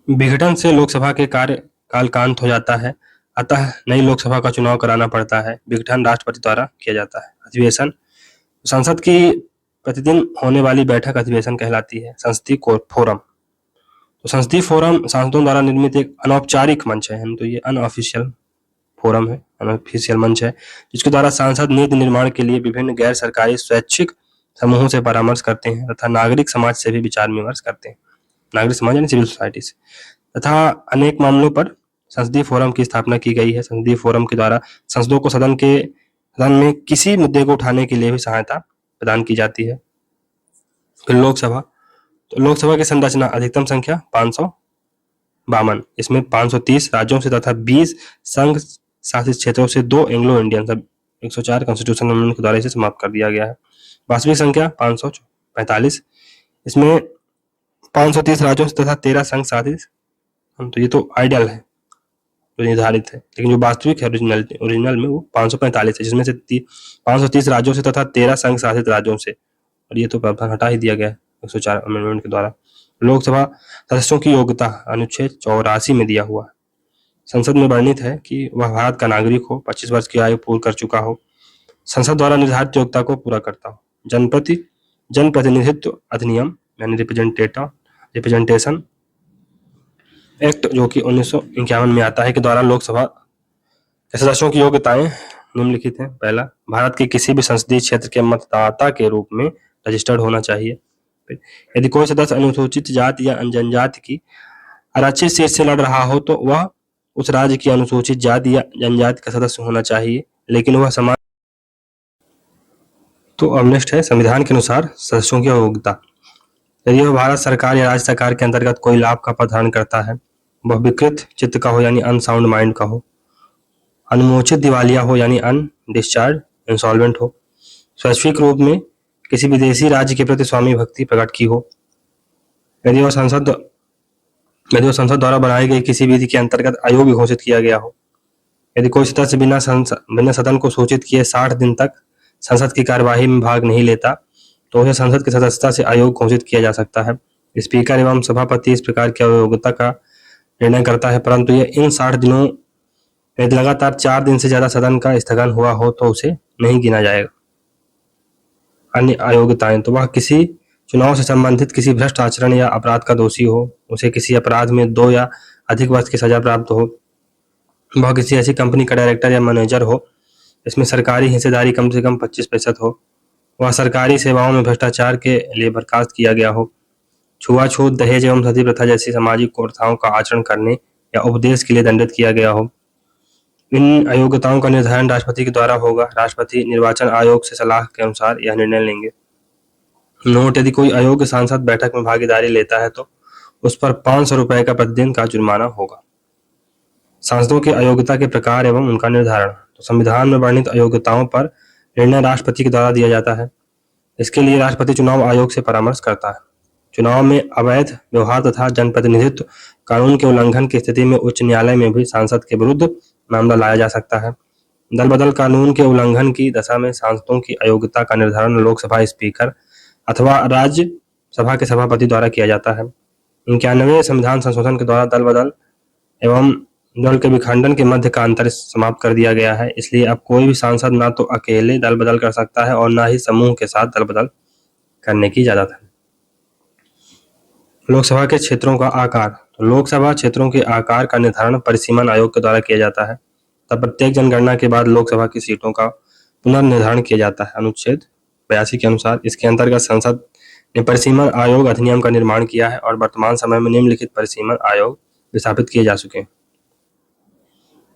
विघटन से लोकसभा के कार्यकाल का अंत हो जाता है, अतः नई लोकसभा का चुनाव कराना पड़ता है। विघटन राष्ट्रपति द्वारा किया जाता है। अधिवेशन, संसद की प्रतिदिन होने वाली बैठक अधिवेशन कहलाती है। संसदीय फोरम, तो संसदीय फोरम सांसदों द्वारा निर्मित एक अनौपचारिक मंच है। तो ये अनऑफिशियल फोरम है, अनऑफिशियल मंच है, जिसके द्वारा सांसद नीति निर्माण के लिए विभिन्न गैर सरकारी स्वैच्छिक समूहों से परामर्श करते हैं तथा नागरिक समाज से भी विचार विमर्श करते हैं। नागरिक समाज यानी सिविल सोसाइटी से, तथा अनेक मामलों पर संसदीय फोरम की स्थापना की गई है। संसदीय फोरम के द्वारा सांसदों को सदन में किसी मुद्दे को उठाने के लिए भी सहायता प्रदान की जाती है। फिर लोकसभा, तो लोकसभा की संरचना, अधिकतम संख्या 552, इसमें 530 राज्यों से तथा 20 संघ शासित क्षेत्रों से 2 एंग्लो इंडियन, सब 104 कॉन्स्टिट्यूशन अमेंडमेंट के द्वारा इसे समाप्त कर दिया गया है। वास्तविक संख्या 545, इसमें 530 राज्यों से तथा 13 संघ शासित, तो ये तो आइडियल है। जो निर्धारित है, लेकिन जो वास्तविक है ओरिजिनल में वो 545 है, जिसमें से 530 राज्यों से तथा 13 संघ शासित राज्यों से, और ये तो प्रावधान हटा ही दिया गया है 104 अमेंडमेंट के द्वारा। लोकसभा सदस्यों की योग्यता अनुच्छेद 84 में दिया हुआ है। संसद में वर्णित है कि वह भारत का नागरिक हो, 25 वर्ष की आयु पूर्ण कर चुका हो, संसद द्वारा निर्धारित योग्यता को पूरा करता हो। जनप्रतिनिधित्व अधिनियम यानी रिप्रेजेंटेशन एक्ट जो कि 1951 में आता है के द्वारा लोकसभा के सदस्यों की योग्यताएं निम्नलिखित हैं। पहला, भारत के किसी भी संसदीय क्षेत्र के मतदाता के रूप में रजिस्टर्ड होना चाहिए। यदि कोई सदस्य अनुसूचित जाति या जनजाति की आरक्षित सीट से लड़ रहा हो तो वह उस राज्य की अनुसूचित जाति या जनजाति का सदस्य होना चाहिए, लेकिन वह समान। तो अब नेक्स्ट है संविधान के अनुसार सदस्यों की योग्यता। यदि वह भारत सरकार या राज्य सरकार के अंतर्गत कोई लाभ का प्रावधान करता है, वह विकृत चित्त का हो यानी अनसाउंड माइंड का हो, अनुमोचित दिवालिया हो यानी अनडिस्चार्ज इंसॉल्वेंट हो, स्वैच्छिक रूप में किसी विदेशी राज्य के प्रति स्वामी भक्ति प्रकट की हो, यदि वह संसद द्वारा बनाई गई किसी विधि के अंतर्गत अयोग्य घोषित किया गया हो, यदि कोई सदस्य बिना सदन को सूचित किए 60 दिन तक संसद की कार्यवाही में भाग नहीं लेता तो उसे संसद की सदस्यता से अयोग्य घोषित किया जा सकता है। स्पीकर एवं सभापति इस प्रकार की अयोग्यता का निर्णय करता है, परंतु यह इन 60 दिनों यदि लगातार 4 दिन से ज्यादा सदन का स्थगन हुआ हो तो उसे नहीं गिना जाएगा। अन्य अयोग्यताएं, तो वह किसी चुनाव से संबंधित किसी भ्रष्ट आचरण या अपराध का दोषी हो, उसे किसी अपराध में 2 या अधिक वर्ष की सजा प्राप्त हो, वह किसी ऐसी कंपनी का डायरेक्टर या मैनेजर हो इसमें सरकारी हिस्सेदारी कम से कम 25% हो, वह सरकारी सेवाओं में भ्रष्टाचार के लिए बर्खास्त किया गया हो, छुआछूत, दहेज एवं सती प्रथा जैसी सामाजिक कुप्रथाओं का आचरण करने या उपदेश के लिए दंडित किया गया हो। इन अयोग्यताओं का निर्धारण राष्ट्रपति के द्वारा होगा। राष्ट्रपति निर्वाचन आयोग से सलाह के अनुसार यह निर्णय लेंगे। नोट, यदि कोई अयोग्य सांसद बैठक में भागीदारी लेता है तो उस पर 500 रुपए का प्रतिदिन का जुर्माना होगा। सांसदों की अयोग्यता के प्रकार एवं उनका निर्धारण, तो संविधान में वर्णित अयोग्यताओं पर निर्णय राष्ट्रपति के द्वारा दिया जाता है। इसके लिए राष्ट्रपति चुनाव आयोग से परामर्श करता है। चुनाव में अवैध व्यवहार तथा जनप्रतिनिधित्व कानून के उल्लंघन की स्थिति में उच्च न्यायालय में भी सांसद के विरुद्ध मामला लाया जा सकता है। दल बदल कानून के उल्लंघन की दशा में सांसदों की अयोग्यता का निर्धारण लोकसभा स्पीकर अथवा राज्य सभा के सभापति द्वारा किया जाता है। 91वें संविधान संशोधन के द्वारा दल बदल एवं दल के विखंडन के मध्य का अंतर समाप्त कर दिया गया है। इसलिए अब कोई भी सांसद ना तो अकेले दल बदल कर सकता है और ना ही समूह के साथ दल बदल करने की इजाजत है। लोकसभा के क्षेत्रों का आकार, तो लोकसभा क्षेत्रों के आकार का निर्धारण परिसीमन आयोग के द्वारा किया जाता है। तब प्रत्येक जनगणना के बाद लोकसभा की सीटों का पुनर्निर्धारण किया जाता है। अनुच्छेद 82 के अनुसार इसके अंतर्गत संसद ने परिसीमन आयोग अधिनियम का निर्माण किया है और वर्तमान समय में निम्नलिखित परिसीमन आयोग स्थापित किए जा चुके हैं।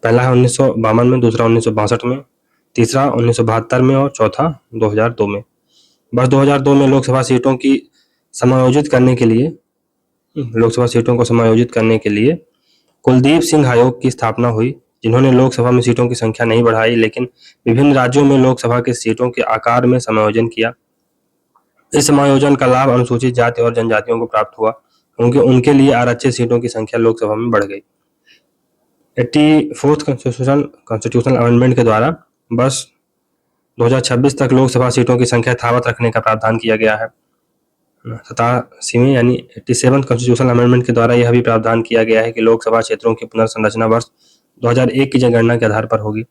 पहला है 1952 में, दूसरा 1962 में, तीसरा 1972 में और चौथा 2002 में। वर्ष 2002 में लोकसभा सीटों को समायोजित करने के लिए कुलदीप सिंह आयोग की स्थापना हुई, जिन्होंने लोकसभा में सीटों की संख्या नहीं बढ़ाई लेकिन विभिन्न राज्यों में लोकसभा के सीटों के आकार में समायोजन किया। इस समायोजन का लाभ अनुसूचित जाति और जनजातियों को प्राप्त हुआ क्योंकि उनके लिए आरक्षित सीटों की संख्या लोकसभा में बढ़ गई। 84th कॉन्स्टिट्यूशनल अमेंडमेंट के द्वारा वर्ष 2026 तक लोकसभा सीटों की संख्या यथावत रखने का प्रावधान किया गया है। 87वें यानी 87th कॉन्स्टिट्यूशनल अमेंडमेंट के द्वारा यह भी प्रावधान किया गया है कि लोकसभा क्षेत्रों की पुनर्संरचना वर्ष 2001 की जनगणना के आधार पर होगी।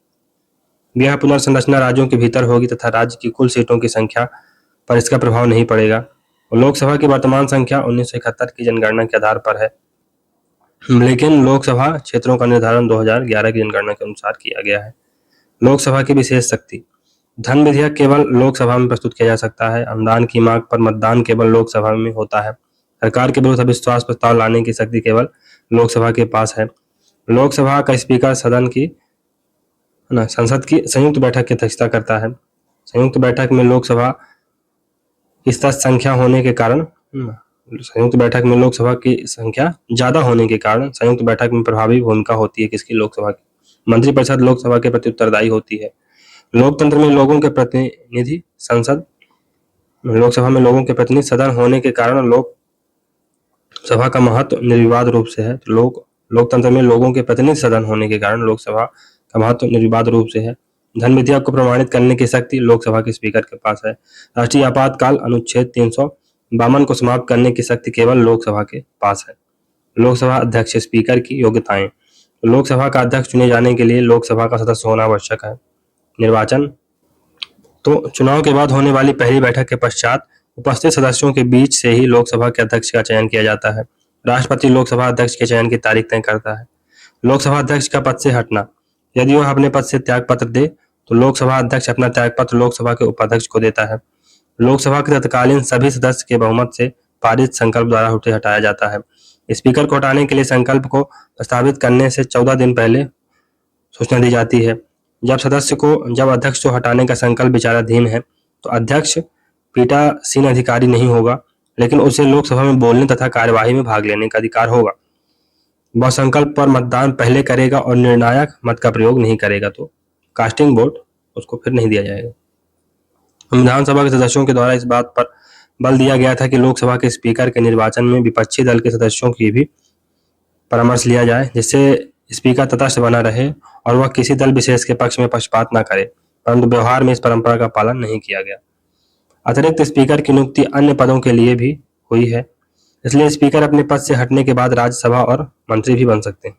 यह पुनर्संरचना राज्यों के भीतर होगी तथा राज्य की कुल सीटों की संख्या पर इसका प्रभाव नहीं पड़ेगा। लोकसभा की वर्तमान संख्या 1971 की जनगणना के आधार पर है, लेकिन लोकसभा क्षेत्रों का निर्धारण 2011 की जनगणना के अनुसार किया गया है। लोकसभा की विशेष शक्ति, धन विधेयक केवल लोकसभा में प्रस्तुत किया जा सकता है। अनुदान की मांग पर मतदान केवल लोकसभा में होता है। सरकार के विरुद्ध अविश्वास प्रस्ताव लाने की शक्ति केवल लोकसभा के पास है। लोकसभा का स्पीकर संसद की संयुक्त बैठक की अध्यक्षता करता है। संयुक्त बैठक में लोकसभा की संख्या होने के कारण संयुक्त बैठक में लोकसभा की संख्या ज्यादा होने के कारण संयुक्त बैठक में प्रभावी भूमिका होती है किसकी, लोकसभा की। मंत्रिपरिषद लोकसभा के प्रति उत्तरदायी होती है। लोकतंत्र में लोगों के प्रतिनिधि लोकसभा में लोगों के प्रतिनिधि सदन होने के कारण लोकसभा का महत्व निर्विवाद रूप से है। लोकतंत्र में लोगों के प्रतिनिधि सदन होने के कारण लोकसभा का महत्व निर्विवाद रूप से है। धन विधेयक को प्रमाणित करने की शक्ति लोकसभा के स्पीकर के पास है। राष्ट्रीय आपातकाल अनुच्छेद 352 को समाप्त करने की शक्ति केवल लोकसभा के पास है। लोकसभा अध्यक्ष स्पीकर की योग्यताएं। लोकसभा का अध्यक्ष चुने जाने के लिए लोकसभा का सदस्य होना आवश्यक है। निर्वाचन तो चुनाव के बाद होने वाली पहली बैठक के पश्चात उपस्थित सदस्यों के बीच से ही लोकसभा के अध्यक्ष का चयन किया जाता है। राष्ट्रपति लोकसभा अध्यक्ष के चयन की तारीख तय करता है। लोकसभा अध्यक्ष का पद से हटना। यदि वह अपने पद से त्यागपत्र दे तो लोकसभा अध्यक्ष अपना त्यागपत्र लोकसभा के उपाध्यक्ष को देता है। लोकसभा के तत्कालीन सभी सदस्य के बहुमत से पारित संकल्प द्वारा उसे हटाया जाता है। स्पीकर को हटाने के लिए संकल्प को प्रस्तावित करने से 14 दिन पहले सूचना दी जाती है। जब अध्यक्ष को हटाने का संकल्प विचाराधीन है तो अध्यक्ष पीठासीन अधिकारी नहीं होगा, लेकिन उसे लोकसभा में बोलने तथा कार्यवाही में भाग लेने का अधिकार होगा। वह संकल्प पर मतदान पहले करेगा और निर्णायक मत का प्रयोग नहीं करेगा तो कास्टिंग वोट उसको फिर नहीं दिया जाएगा। विधानसभा के सदस्यों के द्वारा इस बात पर बल दिया गया था कि लोकसभा के स्पीकर के निर्वाचन में विपक्षी दल के सदस्यों की भी परामर्श लिया जाए, जिससे स्पीकर तटस्थ बना रहे और वह किसी दल विशेष के पक्ष में पक्षपात न करे, परंतु व्यवहार में इस परंपरा का पालन नहीं किया गया। अतिरिक्त स्पीकर की नियुक्ति अन्य पदों के लिए भी हुई है, इसलिए स्पीकर अपने पद से हटने के बाद राज्यसभा और मंत्री भी बन सकते हैं।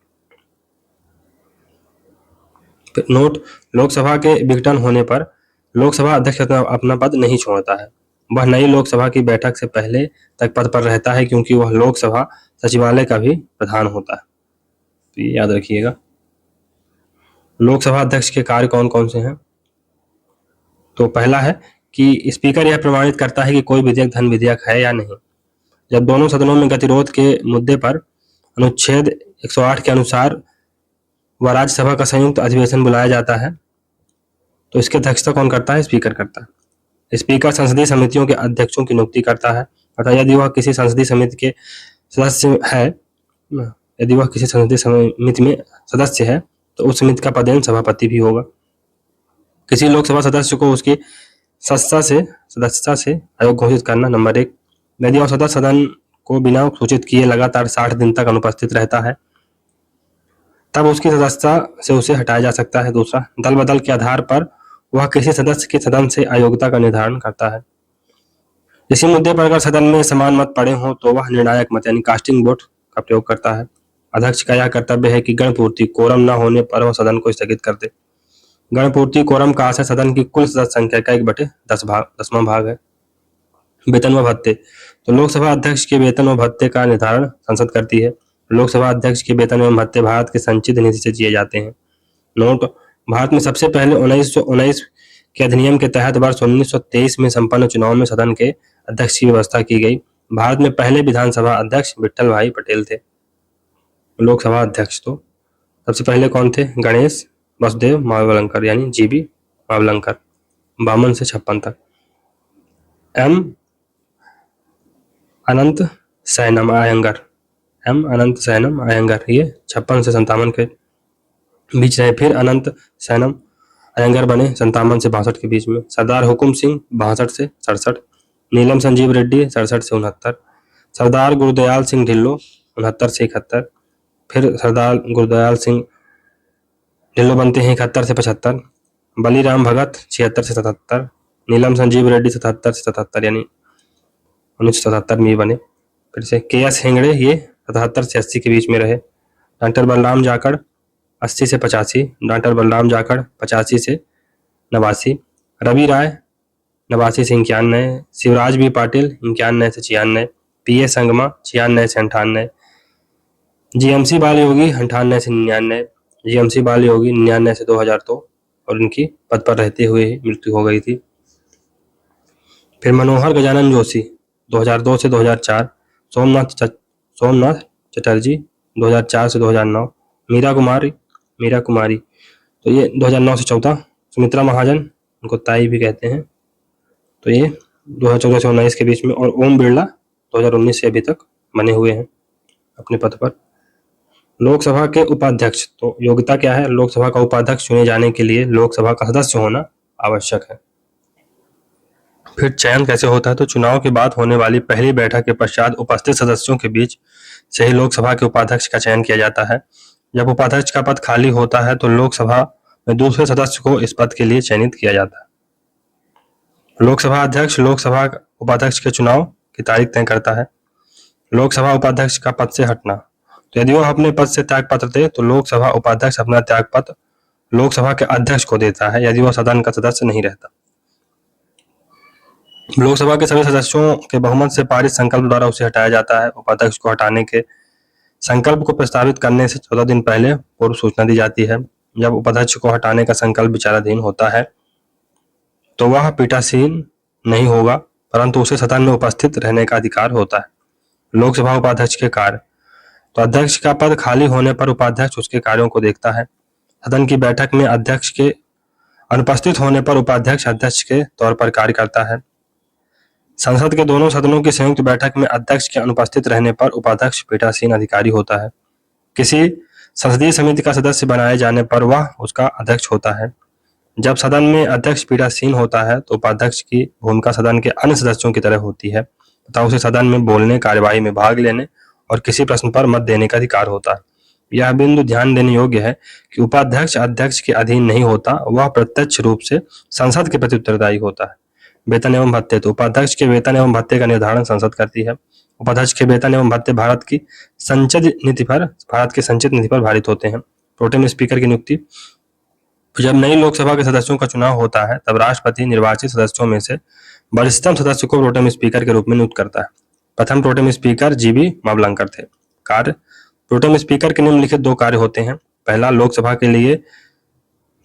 नोट: लोकसभा के विघटन होने पर लोकसभा अध्यक्ष अपना पद नहीं छोड़ता है। वह नई लोकसभा की बैठक से पहले तक पद पर रहता है, क्योंकि वह लोकसभा सचिवालय का भी प्रधान होता है। तो ये याद रखिएगा। लोकसभा अध्यक्ष के कार्य कौन कौन से हैं? तो पहला है कि स्पीकर यह प्रमाणित करता है कि कोई विधेयक धन विधेयक है या नहीं। जब दोनों सदनों में गतिरोध के मुद्दे पर अनुच्छेद 108 के अनुसार वह राज्यसभा का संयुक्त अधिवेशन बुलाया जाता है तो इसकी अध्यक्षता कौन करता है? स्पीकर करता है। स्पीकर संसदीय समितियों के अध्यक्षों की नियुक्ति करता है, अतः यदि वह किसी संसदीय समिति के सदस्य है यदि वह किसी संसदीय समिति में सदस्य है तो उस समिति का पदेन सभापति भी होगा। किसी लोकसभा सदस्य को उसकी सदस्यता से अयोग्य घोषित करना। नंबर 1, यदि वह सदस्य सदन को बिना सूचित किए लगातार 60 दिन तक अनुपस्थित रहता है तब उसकी सदस्यता से उसे हटाया जा सकता है। दूसरा, दल बदल के आधार पर वह किसी सदस्य के सदन से अयोग्यता का निर्धारण करता है। इसी मुद्दे पर अगर सदन में समान मत पड़े हों तो वह निर्णायक मत यानी कास्टिंग वोट का प्रयोग करता है। अध्यक्ष का यह कर्तव्य है कि गणपूर्ति कोरम न होने पर वह सदन को स्थगित कर दे। गणपूर्ति कोरम का आशय सदन की कुल सदस्य संख्या का 1/10वां भाग है। वेतन व भत्ते। तो लोकसभा अध्यक्ष के वेतन व भत्ते का निर्धारण संसद करती है। लोकसभा अध्यक्ष के वेतन एवं भत्ते भारत के संचित निधि से दिए जाते हैं। नोट: भारत में सबसे पहले 1919 के अधिनियम के तहत वर्ष 1923 में संपन्न चुनाव में सदन के अध्यक्ष की व्यवस्था की गई। भारत में पहले विधानसभा अध्यक्ष विट्ठल भाई पटेल थे। लोकसभा अध्यक्ष तो सबसे पहले कौन थे? गणेश वसुदेव मावलंकर यानी जीबी मावलंकर 52 से 56 तक। एम अनंत सैनम अयंगर ये 56 से 57 के बीच रहे। फिर अनंत सैनम अयंगर बने 57 से 62 के बीच में। सरदार हुकुम सिंह 62 से 67। नीलम संजीव रेड्डी 67 से 69। सरदार गुरुदयाल सिंह ढिल्लो 69 से 71। फिर सरदार गुरुदयाल सिंह ढिल्लो बनते हैं 71 से 75। बलीराम भगत 76 से 77। नीलम संजीव रेड्डी 77 से 77 यानी 1977 में बने। फिर से के.एस. हेगड़े ये 77 से 80 के बीच में रहे। डॉक्टर बलराम जाखड़ 80 से 85। डॉक्टर बलराम जाखड़ 85 से 89। रवि राय 89 से 91। शिवराज बी पाटिल 91 से 96। पी.ए. संगमा 96 से 98। जीएमसी बाल योगी 98 से 99। जीएमसी बाल योगी 99 से 2002 और उनकी पद पर रहते हुए ही मृत्यु हो गई थी। फिर मनोहर गजानन जोशी 2002 से 2004। सोमनाथ चटर्जी 2004 से 2009। मीरा कुमारी तो ये 2009 से 14। सुमित्रा महाजन उनको ताई भी कहते हैं तो ये 2014 से 19 के बीच में। और ओम बिरला 2019 से अभी तक बने हुए हैं अपने पद पर। लोकसभा के उपाध्यक्ष तो योग्यता क्या है? लोकसभा का उपाध्यक्ष चुने जाने के लिए लोकसभा का सदस्य होना आवश्यक है। फिर चयन कैसे होता है? तो चुनाव के बाद होने वाली पहली बैठक के पश्चात उपस्थित सदस्यों के बीच से ही लोकसभा के उपाध्यक्ष का चयन किया जाता है। जब उपाध्यक्ष का पद खाली होता है तो लोकसभा में दूसरे सदस्य को इस पद के लिए चयनित किया जाता है। लोकसभा अध्यक्ष लोकसभा उपाध्यक्ष के चुनाव की तारीख तय करता है। लोकसभा उपाध्यक्ष का पद से हटना, तो यदि वह अपने पद से त्यागपत्र दे तो लोकसभा उपाध्यक्ष अपना त्यागपत्र लोकसभा के अध्यक्ष को देता है यदि वह सदन का सदस्य नहीं रहता। लोकसभा के सभी सदस्यों के बहुमत से पारित संकल्प द्वारा उसे हटाया जाता है। उपाध्यक्ष को हटाने के संकल्प को प्रस्तावित करने से 14 दिन पहले पूर्व सूचना दी जाती है। जब उपाध्यक्ष को हटाने का संकल्प विचाराधीन होता है तो वह पीठासीन नहीं होगा, परंतु उसे सदन में उपस्थित रहने का अधिकार होता है। लोकसभा उपाध्यक्ष के कार्य, तो अध्यक्ष का पद खाली होने पर उपाध्यक्ष उसके कार्यों को देखता है। सदन की बैठक में अध्यक्ष के अनुपस्थित होने पर उपाध्यक्ष अध्यक्ष के तौर पर कार्य करता है। संसद के दोनों सदनों की संयुक्त बैठक में अध्यक्ष के अनुपस्थित रहने पर उपाध्यक्ष पीठासीन अधिकारी होता है। किसी संसदीय समिति का सदस्य बनाए जाने पर वह उसका अध्यक्ष होता है। जब सदन में अध्यक्ष पीठासीन होता है तो उपाध्यक्ष की भूमिका सदन के अन्य सदस्यों की तरह होती है तथा उसे सदन में बोलने, कार्यवाही में भाग लेने और किसी प्रश्न पर मत देने का अधिकार होता है। यह बिंदु ध्यान देने योग्य है कि उपाध्यक्ष अध्यक्ष के अधीन नहीं होता, वह प्रत्यक्ष रूप से संसद के प्रति उत्तरदायी होता है। वेतन एवं भत्ते, तो उपाध्यक्ष के वेतन एवं भत्ते का निर्धारण संसद करती है। उपाध्यक्ष के वेतन एवं भत्ते भारत की संचित नीति पर भारित होते हैं। प्रोटेम स्पीकर की नियुक्ति, जब नई लोकसभा के सदस्यों का चुनाव होता है तब राष्ट्रपति निर्वाचित सदस्यों में से वरिष्ठतम सदस्य को प्रोटेम स्पीकर के रूप में नियुक्त करता है। प्रथम प्रोटेम स्पीकर जीबी मावलंकर थे। कार्य, प्रोटेम स्पीकर के निम्नलिखित 2 कार्य होते हैं। पहला, लोकसभा के लिए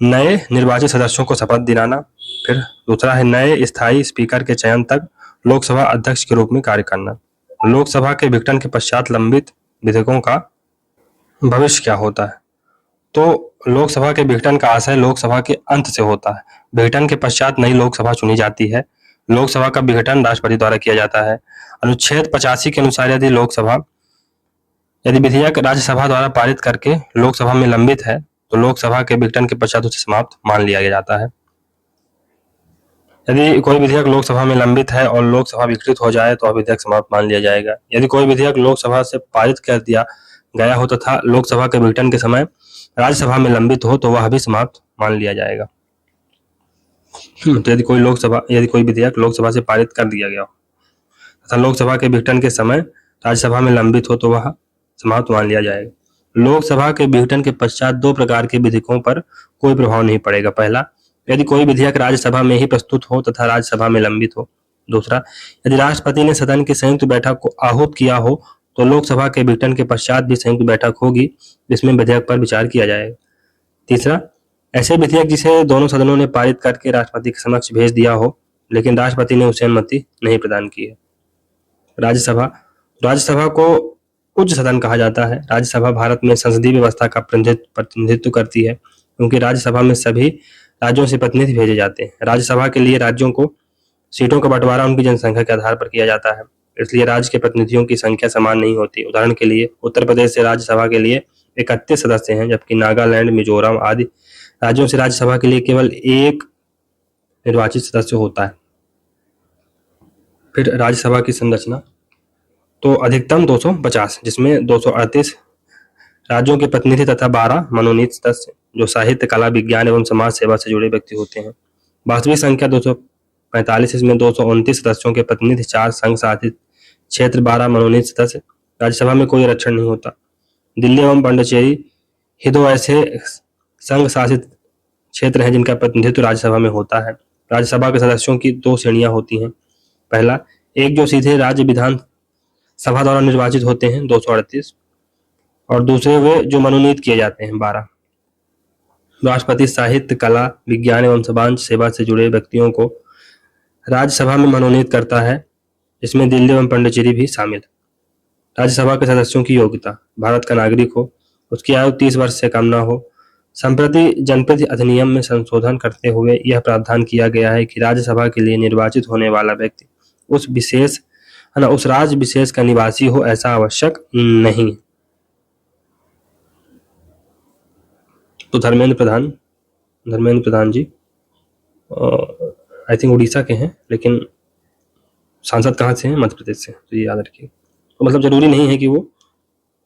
नए निर्वाचित सदस्यों को शपथ दिलाना। फिर दूसरा है नए स्थायी स्पीकर के चयन तक लोकसभा अध्यक्ष के रूप में कार्य करना। लोकसभा के विघटन के पश्चात लंबित विधेयकों का भविष्य क्या होता है? तो लोकसभा के विघटन का आशय लोकसभा के अंत से होता है। विघटन के पश्चात नई लोकसभा चुनी जाती है। लोकसभा का विघटन राष्ट्रपति द्वारा किया जाता है। अनुच्छेद 85 के अनुसार यदि विधेयक राज्यसभा द्वारा पारित करके लोकसभा में लंबित है तो लोकसभा के विघटन के पश्चात उसे समाप्त मान लिया जाता है। यदि कोई विधेयक लोकसभा में लंबित है और लोकसभा विघटित हो जाए तो विधेयक समाप्त मान लिया जाएगा। यदि कोई विधेयक लोकसभा से पारित कर दिया गया हो तथा लोकसभा के विघटन के समय राज्यसभा में लंबित हो तो वह भी समाप्त मान लिया जाएगा। तो यदि कोई विधेयक लोकसभा से पारित कर दिया गया हो तथा लोकसभा के विघटन के समय राज्यसभा में लंबित हो तो वह समाप्त मान लिया जाएगा। लोकसभा के विघटन के पश्चात 2 प्रकार के विधेयकों पर कोई प्रभाव नहीं पड़ेगा। पहला, यदि कोई विधेयक राज्यसभा में ही प्रस्तुत हो तथा राज्यसभा में लंबित हो। दूसरा, यदि राष्ट्रपति ने सदन की संयुक्त बैठक को आहूत किया हो तो लोकसभा के विघटन के पश्चात भी संयुक्त बैठक होगी जिसमें विधेयक पर विचार किया जाएगा। तीसरा, ऐसे विधेयक जिसे दोनों सदनों ने पारित करके राष्ट्रपति के समक्ष भेज दिया हो लेकिन राष्ट्रपति ने उसे अनुमति नहीं प्रदान की है। राज्यसभा को उच्च सदन कहा जाता है। राज्यसभा भारत में संसदीय व्यवस्था का प्रतिनिधित्व करती है क्योंकि राज्यसभा में सभी राज्यों से प्रतिनिधि भेजे जाते हैं। राज्यसभा के लिए राज्यों को सीटों का बंटवारा उनकी जनसंख्या के आधार पर किया जाता है, इसलिए राज्य के प्रतिनिधियों की संख्या समान नहीं होती। उदाहरण के लिए उत्तर प्रदेश से राज्यसभा के लिए 31 सदस्य हैं जबकि नागालैंड, मिजोरम आदि राज्यों से राज्यसभा के लिए केवल 1 निर्वाचित सदस्य होता है। फिर राज्यसभा की संरचना, तो अधिकतम 250 जिसमें 238 राज्यों के प्रतिनिधि तथा 12 मनोनीत सदस्य जो साहित्य, कला, विज्ञान एवं समाज सेवा से जुड़े व्यक्ति होते हैं। वास्तविक संख्या 245, इसमें 229 सदस्यों के प्रतिनिधि, 4 संघ शासित क्षेत्र, 12 मनोनीत सदस्य। राज्यसभा में कोई आरक्षण नहीं होता। दिल्ली एवं पांडिचेरी ही 2 ऐसे संघ शासित क्षेत्र हैं जिनका प्रतिनिधित्व राज्यसभा में होता है। राज्यसभा के सदस्यों की 2 श्रेणियां होती हैं। पहला, एक जो सीधे राज्य विधान सभा द्वारा निर्वाचित होते हैं 238, और दूसरे वे जो मनोनीत किए जाते हैं 12। राष्ट्रपति साहित्य, कला, विज्ञान एवं समाज सेवा से जुड़े व्यक्तियों को राज्यसभा में मनोनीत करता है, इसमें दिल्ली एवं पांडिचेरी भी शामिल। राज्यसभा के सदस्यों की योग्यता, भारत का नागरिक हो, उसकी आयु 30 वर्ष से कम न हो। संप्रति जनप्रति अधिनियम में संशोधन करते हुए यह प्रावधान किया गया है कि राज्यसभा के लिए निर्वाचित होने वाला व्यक्ति उस राज्य विशेष का निवासी हो, ऐसा आवश्यक नहीं। तो धर्मेंद्र प्रधान जी आई थिंक उड़ीसा के हैं, लेकिन सांसद कहाँ से हैं? मध्य प्रदेश से, तो ये याद रखिए। तो मतलब जरूरी नहीं है कि वो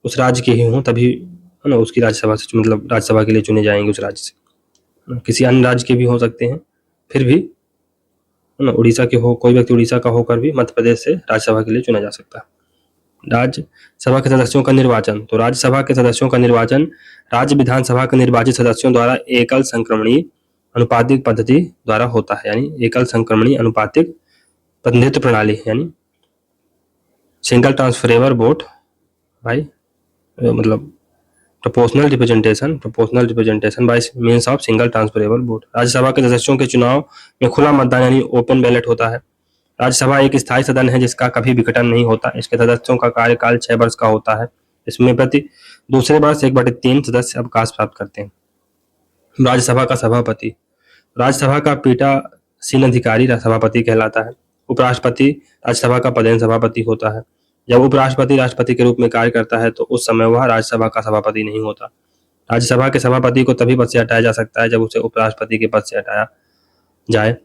उस राज्य के ही हों तभी है ना उसकी राज्यसभा से मतलब राज्यसभा के लिए चुने जाएंगे उस राज्य से। किसी अन्य राज्य के भी हो सकते हैं, फिर भी है ना उड़ीसा के हो, कोई व्यक्ति उड़ीसा का होकर भी मध्य प्रदेश से राज्यसभा के लिए चुना जा सकता है। राज्यसभा के सदस्यों का निर्वाचन, तो राज्यसभा के सदस्यों का निर्वाचन राज्य विधानसभा के निर्वाचित सदस्यों द्वारा एकल संक्रमणीय अनुपातिक पद्धति द्वारा होता है, यानी एकल संक्रमणीय अनुपातिक प्रतिनिधित्व प्रणाली, यानी सिंगल ट्रांसफरेबल वोट भाई मतलब proportional representation by means of single transferable vote. Rajya Sabha के सदस्यों के चुनाव में खुला मतदान यानी ओपन बैलेट होता है। राज्यसभा एक स्थायी सदन है जिसका कभी विघटन नहीं होता। इसके सदस्यों का कार्यकाल 6 वर्ष का होता है। इसमें प्रति दूसरे वर्ष 1/3 सदस्य अवकाश प्राप्त करते हैं। राज्यसभा का सभापति, राज्यसभा का पीठासीन अधिकारी सभापति कहलाता है। उपराष्ट्रपति राज्यसभा का पदेन सभापति होता है। जब उपराष्ट्रपति राष्ट्रपति के रूप में कार्य करता है तो उस समय वह राज्यसभा का सभापति नहीं होता। राज्यसभा के सभापति को तभी पद से हटाया जा सकता है जब उसे उपराष्ट्रपति के पद से हटाया जाए।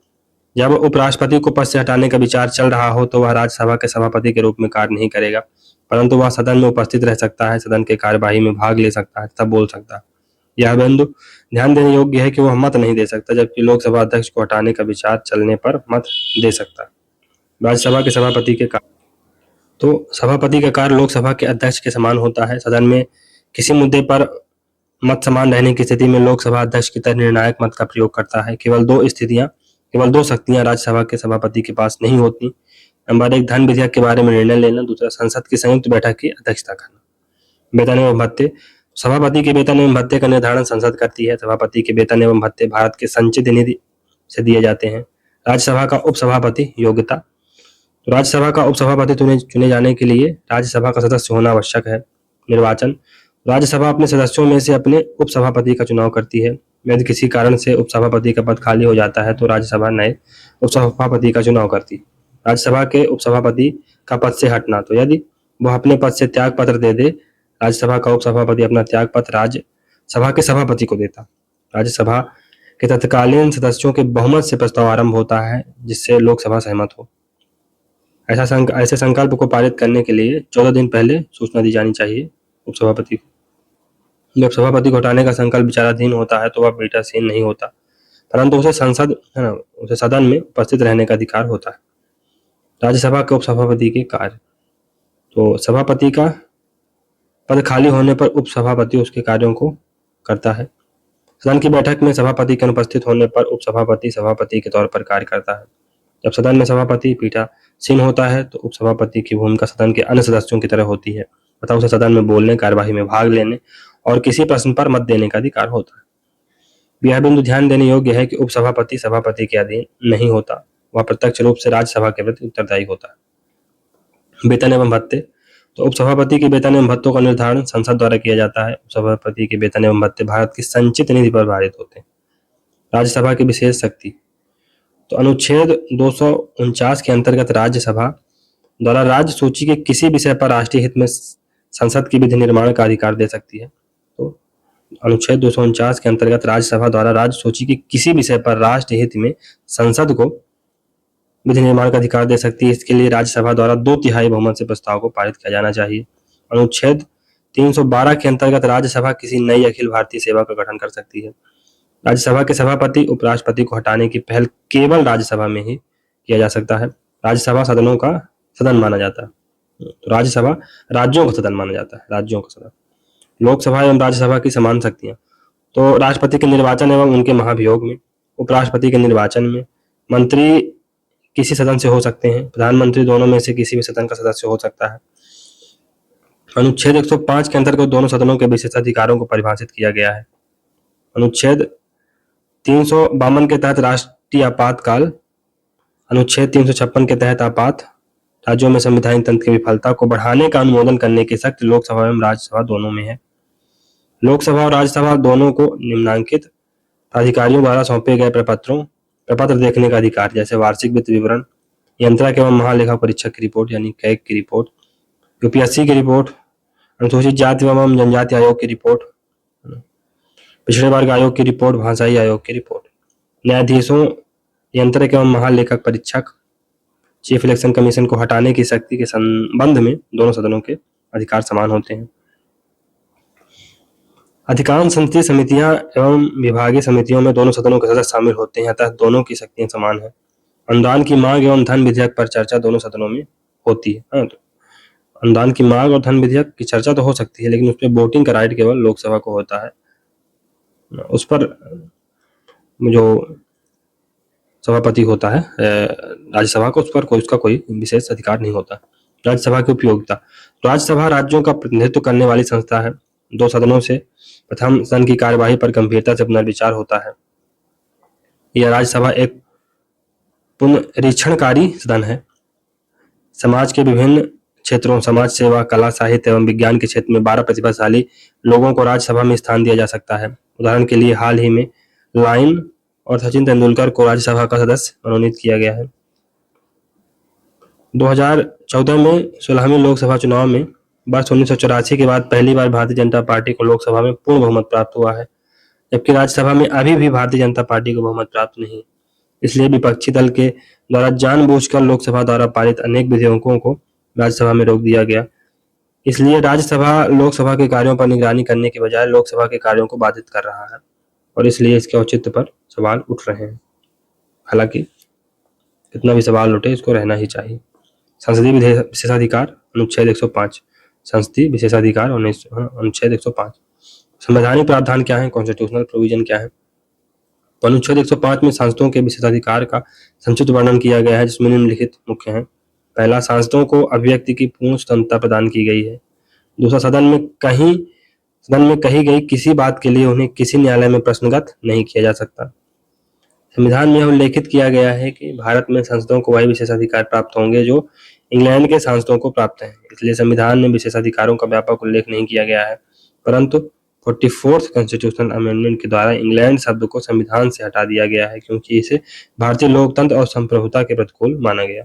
जब उपराष्ट्रपति को पद से हटाने का विचार चल रहा हो तो वह राज्यसभा के सभापति के रूप में कार्य नहीं करेगा, परंतु वह सदन में उपस्थित रह सकता है, सदन के कार्यवाही में भाग ले सकता है तथा बोल सकता है। यह बिंदु ध्यान देने योग्य है कि वह मत नहीं दे सकता, जबकि लोकसभा अध्यक्ष को हटाने का विचार चलने पर मत दे सकता है। राज्यसभा के सभापति के कार्य, तो सभापति का कार्य लोकसभा के अध्यक्ष के समान होता है। सदन में किसी मुद्दे पर मत समान रहने की स्थिति में लोकसभा अध्यक्ष की तरह निर्णायक मत का प्रयोग करता है। केवल दो शक्तियां राज्यसभा के सभापति के पास नहीं होती। नंबर 1 धन विधेयक के बारे में निर्णय लेना, दूसरा संसद की संयुक्त बैठक की अध्यक्षता करना। वेतन एवं भत्ते, सभापति के वेतन एवं भत्ते का निर्धारण संसद करती है। सभापति के वेतन एवं भत्ते भारत के संचित निधि से दिए जाते हैं। राज्यसभा का उपसभापति योग्यता, तो राज्यसभा का उपसभापति चुने जाने के लिए राज्यसभा का सदस्य होना आवश्यक है। निर्वाचन, राज्यसभा अपने सदस्यों में से अपने उपसभापति का चुनाव करती है। यदि किसी कारण से उपसभापति का पद खाली हो जाता है तो राज्यसभा नए उपसभापति का चुनाव करती है। राज्यसभा के उपसभापति का पद से हटना, तो यदि वह अपने पद से त्याग पत्र दे दे, राज्यसभा का उपसभापति अपना त्याग पत्र राज्यसभा के सभापति को देता। राज्यसभा के तत्कालीन सदस्यों के बहुमत से प्रस्ताव आरंभ होता है जिससे लोकसभा सहमत हो। ऐसे संकल्प को पारित करने के लिए 14 दिन पहले सूचना दी जानी चाहिए उपसभापति को। जब सभापति को हटाने का संकल्प विचाराधीन होता है तो वह पीठासीन नहीं होता, परंतु उसे उसे सदन में उपस्थित रहने का अधिकार होता है। राज्यसभा के उपसभापति के कार्य, तो सभापति का पद खाली होने पर उपसभापति उसके कार्यों को करता है। सदन की बैठक में सभापति के अनुपस्थित होने पर उपसभापति सभापति के तौर पर कार्य करता है। जब सदन में सभापति पीठासीन होता है तो उपसभापति की भूमिका सदन के अन्य सदस्यों की तरह होती है तथा उसे सदन में बोलने, कार्यवाही में भाग लेने और किसी प्रश्न पर मत देने का अधिकार होता है। यह बिंदु ध्यान देने योग्य है कि उपसभापति सभापति के अधीन नहीं होता, वह प्रत्यक्ष रूप से राज्यसभा के प्रति उत्तरदायी होता है। वेतन एवं भत्ते, तो उपसभापति के वेतन एवं भत्तों का निर्धारण संसद द्वारा किया जाता है। उपसभापति के वेतन एवं भत्ते भारत की संचित निधि पर आधारित होते हैं। राज्यसभा की विशेष शक्ति, तो अनुच्छेद 249 के अंतर्गत राज्यसभा द्वारा राज्य सूची के किसी विषय पर राष्ट्रीय हित में संसद की विधि निर्माण का अधिकार दे सकती है। तो अनुच्छेद 249 के अंतर्गत राज्यसभा द्वारा राज्य सूची के किसी विषय पर राष्ट्रीय हित में संसद को विधि निर्माण का अधिकार दे सकती है। इसके लिए राज्यसभा द्वारा 2/3 बहुमत से प्रस्ताव को पारित किया जाना चाहिए। अनुच्छेद 312 के अंतर्गत राज्यसभा किसी नई अखिल भारतीय सेवा का गठन कर सकती है। राज्यसभा के सभापति उपराष्ट्रपति को हटाने की पहल केवल राज्यसभा में ही किया जा सकता है। राज्यसभा सदनों का सदन माना जाता है, तो राज्यसभा राज्यों का सदन माना जाता है, राज्यों का सदन। लोकसभा एवं राज्यसभा की समान शक्तियां, तो राष्ट्रपति के निर्वाचन एवं उनके महाभियोग में, उपराष्ट्रपति के निर्वाचन में, मंत्री किसी सदन से हो सकते हैं, प्रधानमंत्री दोनों में से किसी भी सदन का सदस्य हो सकता है। अनुच्छेद 105 के अंतर्गत दोनों सदनों के विशेषाधिकारों को परिभाषित किया गया है। अनुच्छेद 352 के तहत राष्ट्रीय आपातकाल, अनुच्छेद 356 के तहत आपात राज्यों में संवैधानिक तंत्र की विफलता को बढ़ाने का अनुमोदन करने की शक्ति लोकसभा एवं राज्यसभा दोनों में है। लोकसभा और राज्यसभा दोनों को निम्नलिखित अधिकारियों द्वारा सौंपे गए प्रपत्र देखने का अधिकार, जैसे वार्षिक वित्त विवरण, नियंत्रक एवं महालेखा परीक्षक की रिपोर्ट यानी कैग की रिपोर्ट, यूपीएससी की रिपोर्ट, अनुसूचित जाति एवं जनजाति आयोग की रिपोर्ट, पिछड़े वर्ग आयोग की रिपोर्ट, भाषाई आयोग की रिपोर्ट। न्यायाधीशों, नियंत्रक एवं महालेखक परीक्षक, चीफ इलेक्शन कमीशन को हटाने की शक्ति के संबंध में दोनों सदनों के अधिकार समान होते हैं। अधिकांश संसदीय समितियां एवं विभागीय समितियों में दोनों सदनों के सदस्य शामिल होते हैं, अतः दोनों की शक्तियां समान हैं। अनुदान की मांग एवं धन विधेयक पर चर्चा दोनों सदनों में होती है। तो अनुदान की मांग और धन विधेयक की चर्चा तो हो सकती है, लेकिन उस पर वोटिंग का राइट केवल लोकसभा को होता है। उस पर जो सभापति होता है राज्यसभा को, उस पर उसका कोई विशेष अधिकार नहीं होता। राज्यसभा की उपयोगिता। राज्यसभा राज्यों का प्रतिनिधित्व करने वाली संस्था है। दो सदनों से प्रथम सदन की कार्यवाही पर गंभीरता से पुनर्विचार होता है। यह राज्यसभा एक पुनरीक्षणकारी सदन है। समाज के विभिन्न क्षेत्रों, समाज सेवा, कला, साहित्य एवं विज्ञान के क्षेत्र में 12 प्रतिभाशाली लोगों को राज्यसभा में स्थान दिया जा सकता है। उदाहरण के लिए हाल ही में लाइन और सचिन तेंदुलकर को राज्यसभा का सदस्य मनोनीत किया गया है। 2014 में 16वें लोकसभा चुनाव में वर्ष 1984 के बाद पहली बार भारतीय जनता पार्टी को लोकसभा में पूर्ण बहुमत प्राप्त हुआ है, जबकि राज्यसभा में अभी भी भारतीय जनता पार्टी को बहुमत प्राप्त नहीं। इसलिए विपक्षी दल के द्वारा जानबूझकर लोकसभा द्वारा पारित अनेक विधेयकों को राज्यसभा में रोक दिया गया। इसलिए राज्यसभा लोकसभा के कार्यों पर निगरानी करने के बजाय लोकसभा के कार्यों को बाधित कर रहा है और इसलिए इसके औचित्य पर सवाल उठ रहे हैं। हालांकि कितना भी सवाल उठे, इसको रहना ही चाहिए। संसदीय विशेषाधिकार अनुच्छेद 105। संसदीय विशेषाधिकार अनुच्छेद 105। संवैधानिक प्रावधान क्या है, कॉन्स्टिट्यूशनल प्रोविजन क्या है? तो अनुच्छेद 105 में सांसदों के विशेषाधिकार का संक्षिप्त वर्णन किया गया है, जिसमें निम्नलिखित मुख्य हैं। पहला, सांसदों को अभिव्यक्ति की पूर्ण स्वतंत्रता प्रदान की गई है। दूसरा, सदन में कही गई किसी बात के लिए उन्हें किसी न्यायालय में प्रश्नगत नहीं किया जा सकता। संविधान में उल्लेखित किया गया है कि भारत में सांसदों को वही विशेषाधिकार प्राप्त होंगे जो इंग्लैंड के सांसदों को प्राप्त हैं। इसलिए संविधान में विशेषाधिकारों का व्यापक उल्लेख नहीं किया गया है, परंतु 44th कॉन्स्टिट्यूशनल अमेंडमेंट के द्वारा इंग्लैंड शब्द को संविधान से हटा दिया गया है, क्योंकि इसे भारतीय लोकतंत्र और संप्रभुता के प्रतिकूल माना गया।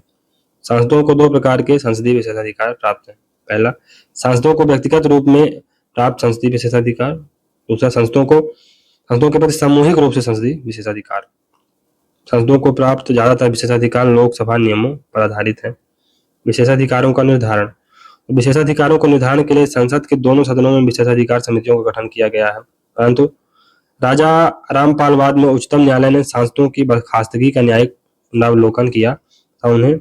सांसदों को 2 प्रकार के संसदीय विशेषाधिकार प्राप्त हैं। पहला, सांसदों को व्यक्तिगत रूप में प्राप्त संसदीय विशेषाधिकार। दूसरा, सांसदों के प्रति सामूहिक रूप से संसदीय विशेषाधिकार। सांसदों को प्राप्त ज्यादातर विशेषाधिकार लोकसभा नियमों पर आधारित हैं। विशेषाधिकारों का निर्धारण। विशेषाधिकारों को निर्धारण के लिए संसद के दोनों सदनों में विशेषाधिकार समितियों का गठन किया गया है, परंतु राजा रामपाल बाद में उच्चतम न्यायालय ने सांसदों की बर्खास्तगी का न्यायिक पुनरावलोकन किया था। उन्हें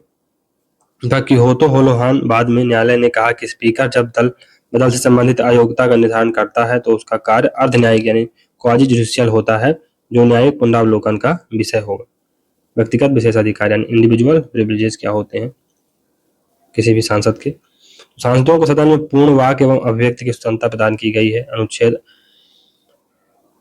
कि हो तो होलोहान बाद में न्यायालय ने कहा कि स्पीकर जब दल बदल से संबंधित अयोग्यता का निर्धारण करता है तो उसका कार्य अर्ध न्यायिक यानी क्वाजी जुडिशियल होता है, जो न्यायिक पुनरावलोकन का विषय होगा। व्यक्तिगत विशेषाधिकार यानी इंडिविजुअल प्रिविलेजेस क्या होते हैं किसी भी सांसद के? सांसदों को सदन में पूर्ण वाक एवं अभिव्यक्ति की स्वतंत्रता प्रदान की गई है। अनुच्छेद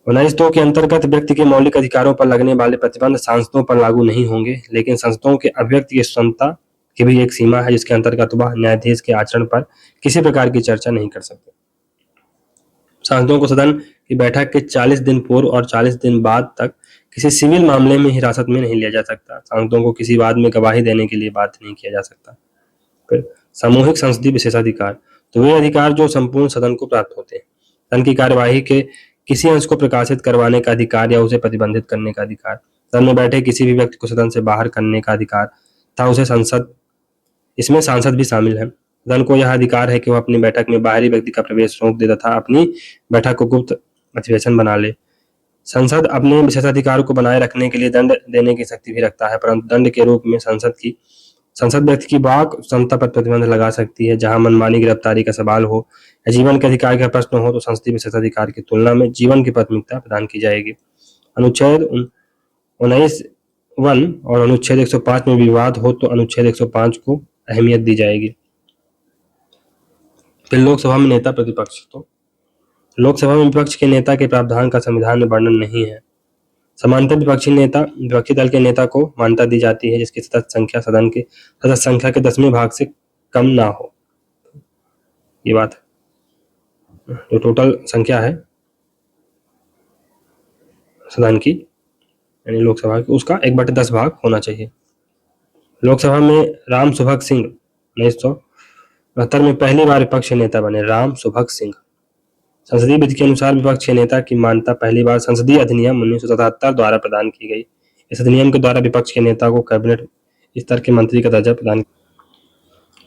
19(2) के अंतर्गत व्यक्ति के मौलिक अधिकारों पर लगने वाले प्रतिबंध सांसदों पर लागू नहीं होंगे, लेकिन सांसदों के अभिव्यक्ति की स्वतंत्रता की भी एक सीमा है, जिसके अंतर्गत वह न्यायाधीश के आचरण पर किसी प्रकार की चर्चा नहीं कर सकते। सांसदों को सदन की बैठक के 40 दिन पूर्व और 40 दिन बाद तक किसी सिविल मामले में हिरासत में नहीं लिया जा सकता। सांसदों को किसी वाद में गवाही देने के लिए बाध्य नहीं किया जा सकता। फिर सामूहिक संसदीय विशेषाधिकार, तो वे अधिकार जो संपूर्ण सदन को प्राप्त होते हैं। सदन की कार्यवाही के किसी अंश को प्रकाशित करवाने का अधिकार या उसे प्रतिबंधित करने का अधिकार, सदन में बैठे किसी भी व्यक्ति को सदन से बाहर करने का अधिकार था उसे संसद, इसमें सांसद भी शामिल है। सदन को यह अधिकार है कि वह अपनी बैठक में बाहरी व्यक्ति का प्रवेश रोक दे तथा अपनी बैठक को गुप्त अधिवेशन बना ले। संसद अपने विशेषाधिकार को बनाए रखने के लिए दंड देने की शक्ति भी रखता है, परंतु दंड के रूप में संसद व्यक्ति की वाक स्वतंत्रता पर प्रतिबंध लगा सकती है। जहां मनमानी गिरफ्तारी का सवाल हो या जीवन के अधिकार का प्रश्न हो तो संसदीय विशेषाधिकार की तुलना में जीवन की प्राथमिकता प्रदान की जाएगी। अनुच्छेद 19(1) और अनुच्छेद 105 में विवाद हो तो अनुच्छेद 105 को अहमियत दी जाएगी। फिर लोकसभा में नेता प्रतिपक्ष, तो लोकसभा में विपक्ष के नेता के प्रावधान का संविधान में वर्णन नहीं है। समांतर विपक्षी दल के नेता को मान्यता दी जाती है जिसकी सदस्य संख्या सदन के सदस्य संख्या के 10वें भाग से कम ना हो। ये बात है, जो टोटल संख्या है सदन की यानी लोकसभा की, उसका 1/10 भाग होना चाहिए। लोकसभा में राम सुभग सिंह 1972 में पहली बार विपक्ष के नेता बने। राम सुभग सिंह। संसदीय विधि के अनुसार विपक्ष के नेता की मान्यता पहली बार संसदीय अधिनियम 1977 द्वारा प्रदान की गई। इस अधिनियम के द्वारा विपक्ष के नेता को कैबिनेट स्तर के मंत्री का दर्जा प्रदान।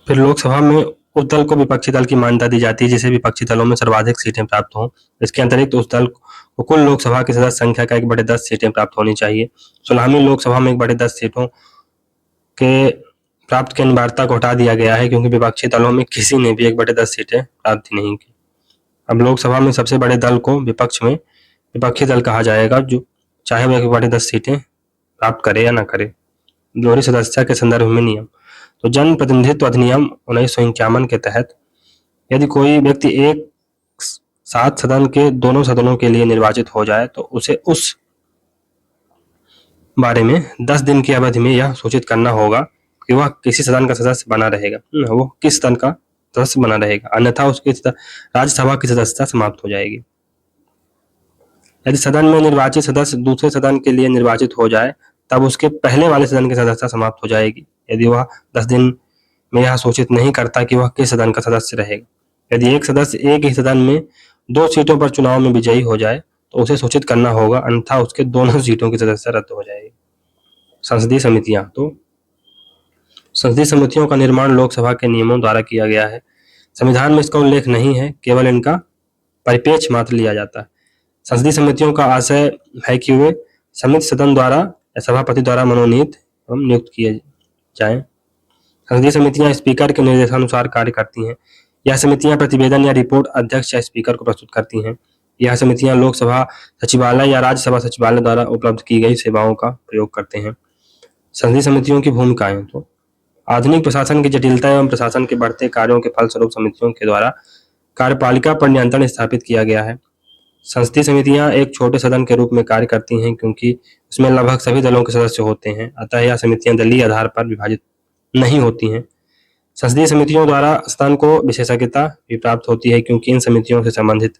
फिर लोकसभा में उस दल को विपक्षी दल की मान्यता दी जाती है जिसे विपक्षी दलों में सर्वाधिक सीटें प्राप्त हों। इसके अतिरिक्त उस दल को कुल लोकसभा की सदस्य संख्या का 1/10 सीटें प्राप्त होनी चाहिए। 16वीं लोकसभा में 1/10 सीटों के प्राप्त की अनिवार्यता को हटा दिया गया है क्योंकि विपक्षी दलों में किसी ने भी 1/10 सीटें प्राप्त नहीं की। अब लोकसभा में सबसे बड़े दल को विपक्ष में विपक्षी दल कहा जाएगा, जो चाहे वह 1/10 सीटें प्राप्त करे या न करे। दोहरी सदस्यता के संदर्भ में नियम। तो जन प्रतिनिधित्व अधिनियम 1951 के तहत यदि कोई व्यक्ति एक साथ सदन के दोनों सदनों के लिए निर्वाचित हो जाए तो उसे उस बारे में 10 दिन की अवधि में यह सूचित करना होगा कि वह किसी सदन का सदस्य बना रहेगा, वो किस सदन का सदस्य बना रहेगा, अन्यथा उसकी राज्यसभा की सदस्यता समाप्त हो जाएगी। यदि सदन में निर्वाचित सदस्य दूसरे सदन के लिए निर्वाचित हो जाए तब उसके पहले वाले सदन की सदस्यता समाप्त हो जाएगी यदि वह 10 दिन में यह सूचित नहीं करता कि वह किस सदन का सदस्य रहेगा। यदि एक सदस्य एक ही सदन में 2 सीटों पर चुनाव में विजयी हो जाए तो उसे सूचित करना होगा, अन्यथा उसके दोनों सीटों की सदस्यता रद्द हो जाएगी। संसदीय समितियां। तो संसदीय समितियों का निर्माण लोकसभा के नियमों द्वारा किया गया है। संविधान में इसका उल्लेख नहीं है, केवल इनका परिपेक्ष मात्र लिया जाता है। संसदीय समितियों का आशय है कि वे समिति सदन द्वारा या सभापति द्वारा मनोनीत एवं नियुक्त किए जाएं। संसदीय समितियां स्पीकर के निर्देशानुसार कार्य करती हैं। यह समितियां प्रतिवेदन या रिपोर्ट अध्यक्ष या स्पीकर को प्रस्तुत करती हैं। यह समितियां लोकसभा सचिवालय या राज्यसभा सचिवालय द्वारा उपलब्ध की गई सेवाओं का प्रयोग करते हैं। संसदीय समितियों की भूमिकाएं। तो आधुनिक प्रशासन की जटिलता एवं प्रशासन के बढ़ते कार्यों के फलस्वरूप समितियों के द्वारा कार्यपालिका पर नियंत्रण स्थापित किया गया है। संसदीय समितियां एक छोटे सदन के रूप में कार्य करती हैं क्योंकि उसमें लगभग सभी दलों के सदस्य होते हैं, अतः यह समितियां दलीय आधार पर विभाजित नहीं होती हैं। संसदीय समितियों द्वारा सदन को विशेषज्ञता भी प्राप्त होती है क्योंकि इन समितियों से संबंधित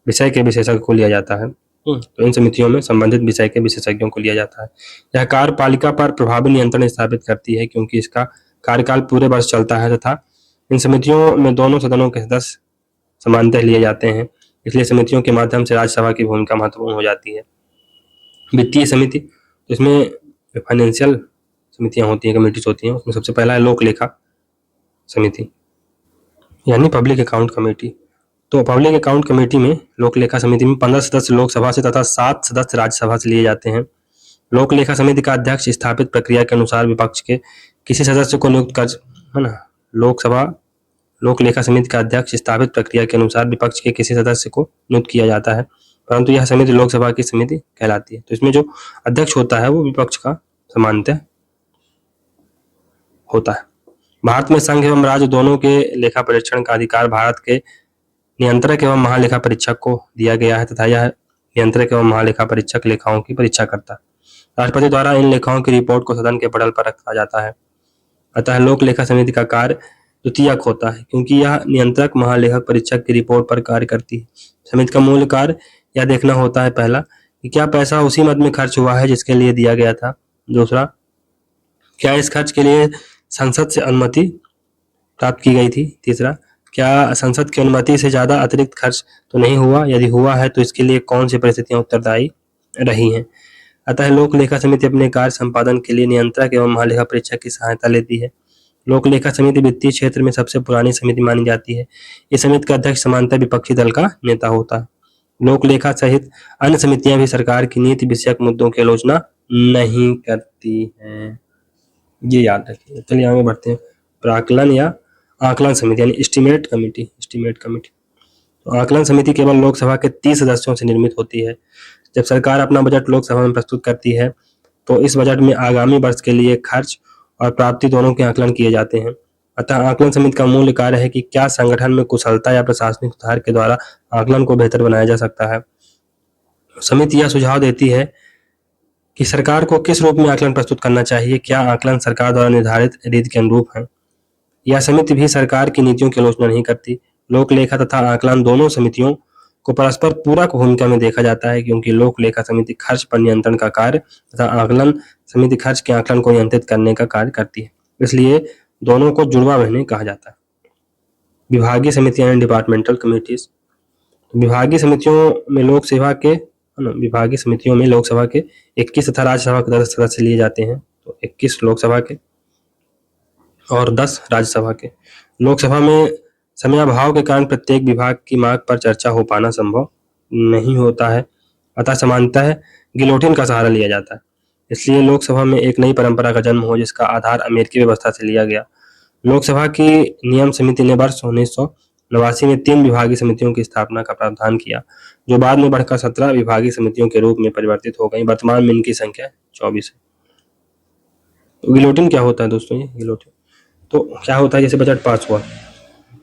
विषय के विशेषज्ञ को लिया जाता है। तो इन समितियों में संबंधित विषय के विशेषज्ञों को लिया जाता है। यह कार्यपालिका पर प्रभावी नियंत्रण स्थापित करती है क्योंकि इसका कार्यकाल पूरे वर्ष चलता है तथा इन समितियों में दोनों सदनों के सदस्य समानतः लिए जाते हैं, इसलिए समितियों के माध्यम से राज्यसभा की भूमिका महत्वपूर्ण हो जाती है। वित्तीय समिति, तो इसमें फाइनेंशियल समितियां होती हैं, कमेटीज होती हैं। उसमें सबसे पहला है लोक लेखा समिति यानी पब्लिक अकाउंट कमेटी। तो पब्लिक अकाउंट कमेटी में लोक लेखा समिति में 15 सदस्य लोकसभा से तथा 7 सदस्य राज्यसभा से लिए जाते हैं। लोक लेखा समिति का अध्यक्ष स्थापित प्रक्रिया के अनुसार विपक्ष के किसी सदस्य को नियुक्त कर, है ना, लोक लेखा समिति का अध्यक्ष स्थापित प्रक्रिया के अनुसार विपक्ष के किसी सदस्य को नियुक्त किया जाता है, परंतु यह समिति लोकसभा की समिति कहलाती है। तो इसमें जो अध्यक्ष होता है वो विपक्ष का सामान्यतः होता है। भारत में संघ एवं राज्य दोनों के लेखा परीक्षण का अधिकार भारत के नियंत्रक एवं महालेखा परीक्षक को दिया गया है तथा यह नियंत्रक एवं महालेखा परीक्षक लेखाओं की परीक्षा करता है। राष्ट्रपति द्वारा इन लेखाओं की रिपोर्ट को सदन के पटल पर रखा जाता है। अतः लोक लेखा समिति का कार्य द्वितीयक होता है क्योंकि यह नियंत्रक महालेखक परीक्षक की रिपोर्ट पर कार्य करती है। समिति का मूल कार्य यह देखना होता है, पहला कि क्या पैसा उसी मद में खर्च हुआ है जिसके लिए दिया गया था। दूसरा, क्या इस खर्च के लिए संसद से अनुमति प्राप्त की गई थी। तीसरा, क्या संसद की अनुमति से ज्यादा अतिरिक्त खर्च तो नहीं हुआ, यदि हुआ है तो इसके लिए कौन सी परिस्थितियां उत्तरदायी रही हैं। अतः लोक लेखा समिति अपने कार्य संपादन के लिए नियंत्रक एवं महालेखा परीक्षक की सहायता लेती है। लोक लेखा समिति वित्तीय क्षेत्र में सबसे पुरानी समिति मानी जाती है। इस समिति का अध्यक्ष सामान्यतः विपक्षी दल का नेता होता है। लोक लेखा सहित अन्य समितियां भी सरकार की नीति विषयक मुद्दों की आलोचना नहीं करती हैं, ये याद रखिए। चलिए आगे बढ़ते हैं। प्राक्कलन या आकलन समिति यानी एस्टीमेट कमेटी। तो आकलन समिति केवल लोकसभा के 30 सदस्यों से निर्मित होती है। जब सरकार अपना बजट लोकसभा में प्रस्तुत करती है तो इस बजट में आगामी वर्ष के लिए खर्च और प्राप्ति दोनों के आकलन किए जाते हैं। अतः आकलन समिति का मूल कार्य है कि क्या संगठन में कुशलता या प्रशासनिक सुधार के द्वारा आकलन को बेहतर बनाया जा सकता है। समिति यह सुझाव देती है कि सरकार को किस रूप में आकलन प्रस्तुत करना चाहिए, क्या आकलन सरकार द्वारा निर्धारित रीति के अनुरूप है। यह समिति भी सरकार की नीतियों की आलोचना नहीं करती। लोक लेखा तथा आकलन दोनों समितियों को परस्पर पूरक भूमिका में देखा जाता है क्योंकि लोक लेखा समिति खर्च पर नियंत्रण का कार्य तथा आकलन समिति खर्च के आकलन को नियंत्रित करने का कार्य करती है, इसलिए दोनों को जुड़वा बहने कहा जाता है। विभागीय समितियां डिपार्टमेंटल कमिटीज। विभागीय समितियों में लोकसभा के 21 तथा राज्यसभा के 10 सदस्य लिए जाते हैं। तो 21 लोकसभा के और 10 राज्यसभा के। लोकसभा में समयाभाव के कारण प्रत्येक विभाग की मांग पर चर्चा हो पाना संभव नहीं होता है, अतः सामान्यतः गिलोटिन का सहारा लिया जाता है। इसलिए लोकसभा में एक नई परंपरा का जन्म हो जिसका आधार अमेरिकी व्यवस्था से लिया गया। लोकसभा की नियम समिति ने वर्ष 1989 में 3 विभागीय समितियों की स्थापना का प्रावधान किया, जो बाद में बढ़कर 17 विभागीय समितियों के रूप में परिवर्तित हो गई। वर्तमान में इनकी संख्या 24 है। तो गिलोटिन क्या होता है दोस्तों? ये गिलोटिन तो क्या होता है, जैसे बजट पास हुआ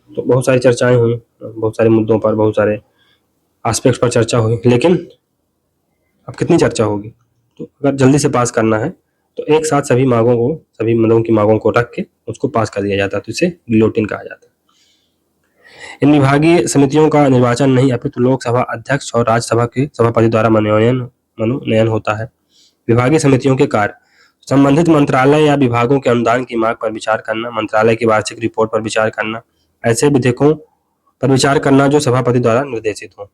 तो बहुत सारी चर्चाएं हुई, बहुत सारे मुद्दों पर, बहुत सारे एस्पेक्ट्स पर चर्चा हुई, लेकिन अब कितनी चर्चा होगी? तो अगर जल्दी से पास करना है तो एक साथ सभी मदों की मांगों को रख के उसको पास कर दिया जाता है, तो इसे गिलोटिन कहा जाता है। इन विभागीय समितियों का निर्वाचन नहीं अपितु लोकसभा अध्यक्ष और राज्यसभा के सभापति द्वारा मनोनयन होता है। विभागीय समितियों के कार्य: संबंधित मंत्रालय या विभागों के अनुदान की मांग पर विचार करना, मंत्रालय की वार्षिक रिपोर्ट पर विचार करना, ऐसे विधेयकों पर विचार करना जो सभापति द्वारा निर्देशित हो।